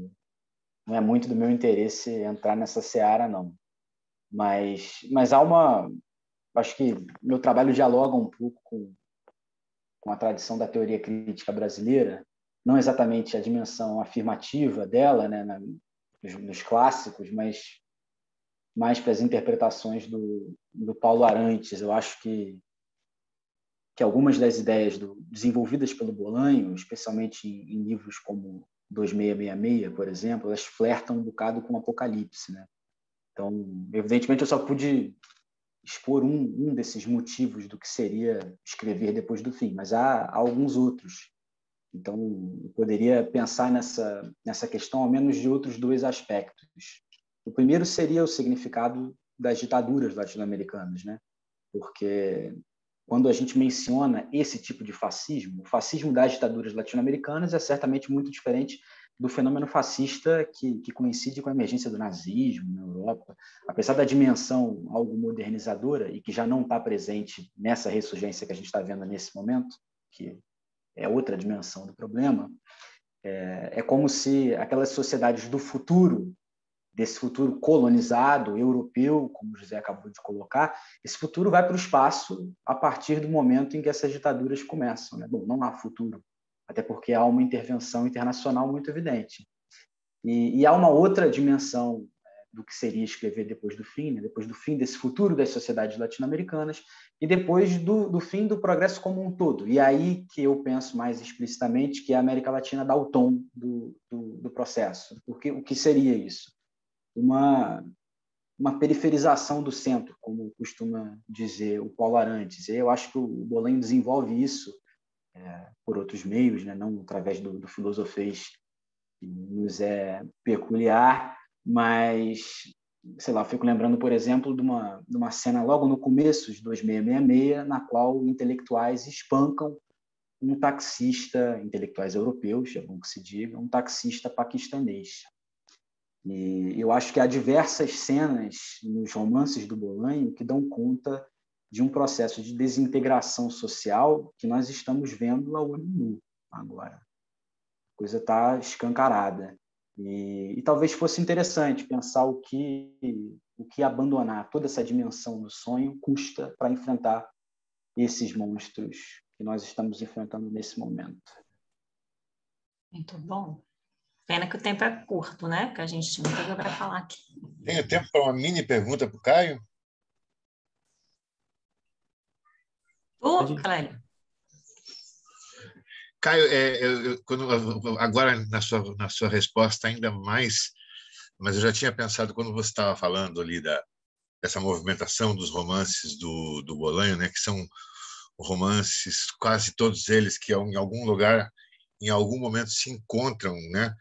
não é muito do meu interesse entrar nessa seara, não. Mas há uma... Acho que meu trabalho dialoga um pouco com a tradição da teoria crítica brasileira, não exatamente a dimensão afirmativa dela, né, nos clássicos, mas mais para as interpretações do Paulo Arantes. Eu acho que algumas das ideias desenvolvidas pelo Bolanho, especialmente em livros como 2666, por exemplo, elas flertam um bocado com o Apocalipse, né? Então, evidentemente, eu só pude expor um desses motivos do que seria escrever depois do fim, mas há alguns outros. Então, eu poderia pensar nessa questão ao menos de outros dois aspectos. O primeiro seria o significado das ditaduras latino-americanas, né? Porque quando a gente menciona esse tipo de fascismo, o fascismo das ditaduras latino-americanas é certamente muito diferente do fenômeno fascista que coincide com a emergência do nazismo na Europa. Apesar da dimensão algo modernizadora e que já não está presente nessa ressurgência que a gente está vendo nesse momento, que é outra dimensão do problema, é como se aquelas sociedades do futuro, desse futuro colonizado, europeu, como o José acabou de colocar, esse futuro vai para o espaço a partir do momento em que essas ditaduras começam, né? Bom, não há futuro, até porque há uma intervenção internacional muito evidente. E há uma outra dimensão do que seria escrever depois do fim, né? Depois do fim desse futuro das sociedades latino-americanas e depois do fim do progresso como um todo. E aí que eu penso mais explicitamente que a América Latina dá o tom do processo. Porque o que seria isso? Uma periferização do centro, como costuma dizer o Paulo Arantes. Eu acho que o Bolanho desenvolve isso por outros meios, né? Não através do filosofês que nos é peculiar, mas, sei lá, eu fico lembrando, por exemplo, de uma cena logo no começo de 2666, na qual intelectuais espancam um taxista, intelectuais europeus, é bom que se diga, um taxista paquistanês. E eu acho que há diversas cenas nos romances do Bolanho que dão conta de um processo de desintegração social que nós estamos vendo a olho nu agora. A coisa está escancarada. E talvez fosse interessante pensar o que abandonar toda essa dimensão do sonho custa para enfrentar esses monstros que nós estamos enfrentando nesse momento. Muito bom. Pena que o tempo é curto, né? Porque a gente tinha muita coisa para falar aqui. Tenho tempo para uma mini pergunta para o Caio? Clélia? Caio, agora na sua resposta ainda mais, mas eu já tinha pensado quando você estava falando ali dessa movimentação dos romances do Bolanho, né, que são romances, quase todos eles, que em algum lugar, em algum momento se encontram, né?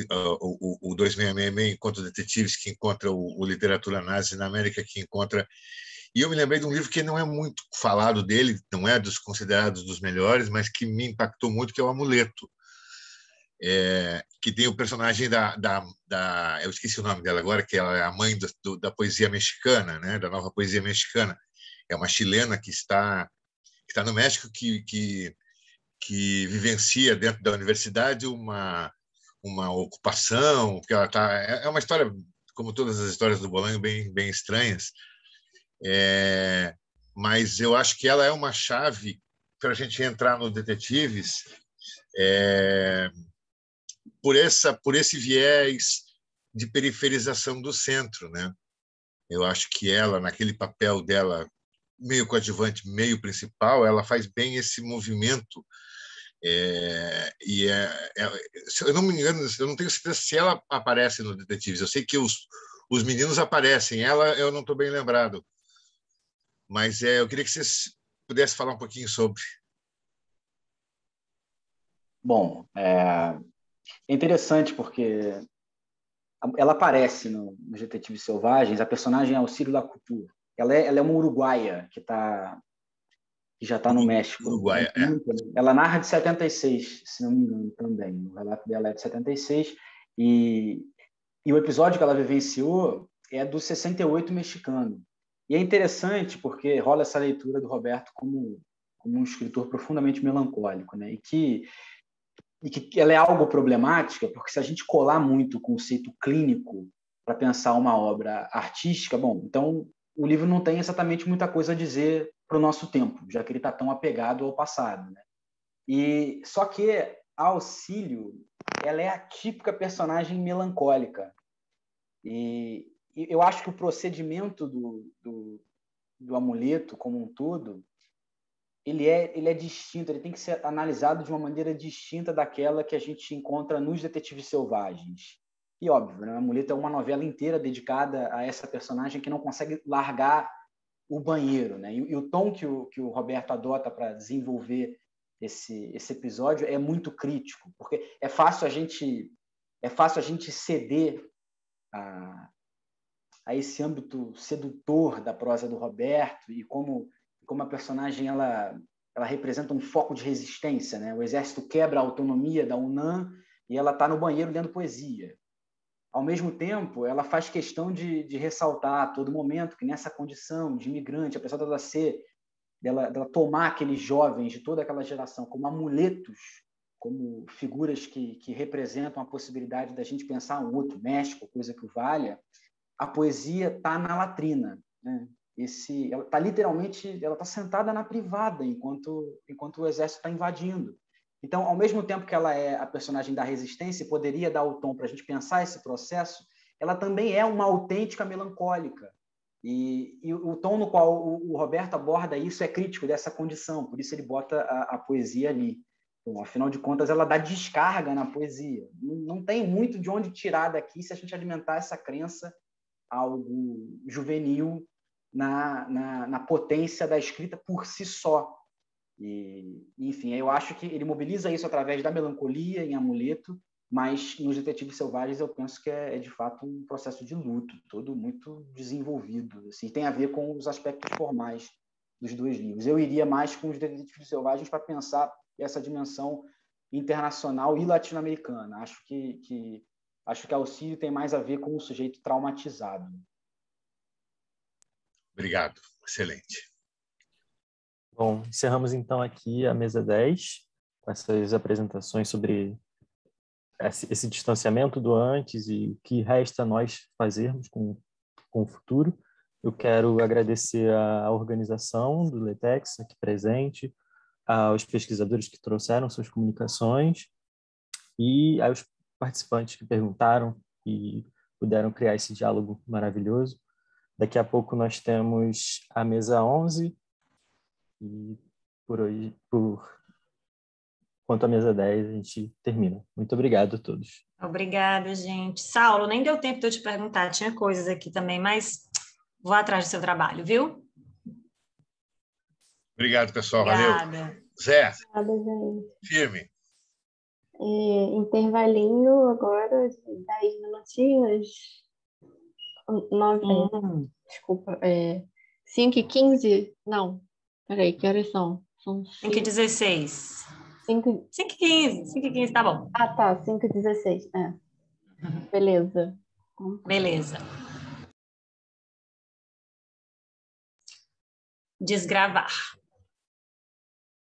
O 2666 encontra detetives, que encontra o literatura nazi na América, que encontra... E eu me lembrei de um livro que não é muito falado dele, não é dos considerados dos melhores, mas que me impactou muito, que é o Amuleto, que tem o personagem eu esqueci o nome dela agora, que ela é a mãe da poesia mexicana, né, da nova poesia mexicana. É uma chilena que está no México, que vivencia dentro da universidade uma ocupação, porque ela é uma história, como todas as histórias do Bolanho, bem estranhas. Mas eu acho que ela é uma chave para a gente entrar nos detetives, por esse viés de periferização do centro, né? Eu acho que ela, naquele papel dela, meio coadjuvante, meio principal, ela faz bem esse movimento. Se eu não me engano, eu não tenho certeza se ela aparece no Detetives. Eu sei que os meninos aparecem, ela eu não estou bem lembrado. Mas eu queria que vocês pudessem falar um pouquinho sobre. Bom, é interessante porque ela aparece nos Detetives Selvagens, a personagem é Alcírio Lacouture. Ela é uma uruguaia que já está no México. Uruguaia, Ela narra de 76, se não me engano, também. O relato dela é de 76. E o episódio que ela vivenciou é do 68 mexicano. E é interessante porque rola essa leitura do Roberto como um escritor profundamente melancólico, né? E que ela é algo problemática, porque se a gente colar muito o conceito clínico para pensar uma obra artística, bom, então o livro não tem exatamente muita coisa a dizer para o nosso tempo, já que ele está tão apegado ao passado, né? E só que a Auxílio, ela é a típica personagem melancólica. E eu acho que o procedimento do amuleto como um todo, ele é distinto, ele tem que ser analisado de uma maneira distinta daquela que a gente encontra nos Detetives Selvagens. E óbvio, né? O Amuleto é uma novela inteira dedicada a essa personagem que não consegue largar o banheiro, né? E o tom que o Roberto adota para desenvolver esse episódio é muito crítico, porque é fácil a gente ceder a esse âmbito sedutor da prosa do Roberto e como a personagem ela representa um foco de resistência, né? O exército quebra a autonomia da UNAM e ela está no banheiro lendo poesia. Ao mesmo tempo, ela faz questão de ressaltar a todo momento que nessa condição de imigrante, apesar dela tomar aqueles jovens de toda aquela geração como amuletos, como figuras que representam a possibilidade da gente pensar um outro México, coisa que o valha, a poesia está na latrina, né? Ela está literalmente, ela está sentada na privada enquanto o exército está invadindo. Então, ao mesmo tempo que ela é a personagem da resistência, poderia dar o tom para a gente pensar esse processo, ela também é uma autêntica melancólica. E o tom no qual o Roberto aborda isso é crítico dessa condição, por isso ele bota a poesia ali. Então, afinal de contas, ela dá descarga na poesia. Não tem muito de onde tirar daqui se a gente alimentar essa crença algo juvenil na potência da escrita por si só. Enfim, eu acho que ele mobiliza isso através da melancolia em Amuleto, mas nos Detetives Selvagens eu penso que é de fato um processo de luto, todo muito desenvolvido. Assim, tem a ver com os aspectos formais dos dois livros. Eu iria mais com os Detetives Selvagens para pensar essa dimensão internacional e latino-americana. Acho que Auxílio tem mais a ver com o sujeito traumatizado. Obrigado, excelente. Bom, encerramos então aqui a mesa 10, com essas apresentações sobre esse distanciamento do antes e o que resta nós fazermos com o futuro. Eu quero agradecer a organização do LeTeX aqui presente, aos pesquisadores que trouxeram suas comunicações e aos participantes que perguntaram e puderam criar esse diálogo maravilhoso. Daqui a pouco nós temos a mesa 11 e quanto à mesa 10 a gente termina. Muito obrigado a todos. Obrigada, gente. Saulo, nem deu tempo de eu te perguntar, tinha coisas aqui também, mas vou atrás do seu trabalho, viu? Obrigado, pessoal. Obrigada. Valeu. Zé, Obrigada, gente. firme. Intervalinho agora de 10 minutinhos. 9, desculpa, 5h15? Não, peraí, que horas são? São 5h16. 5h15, 5h15, tá bom. Ah, tá, 5h16, beleza. Beleza. Desgravar.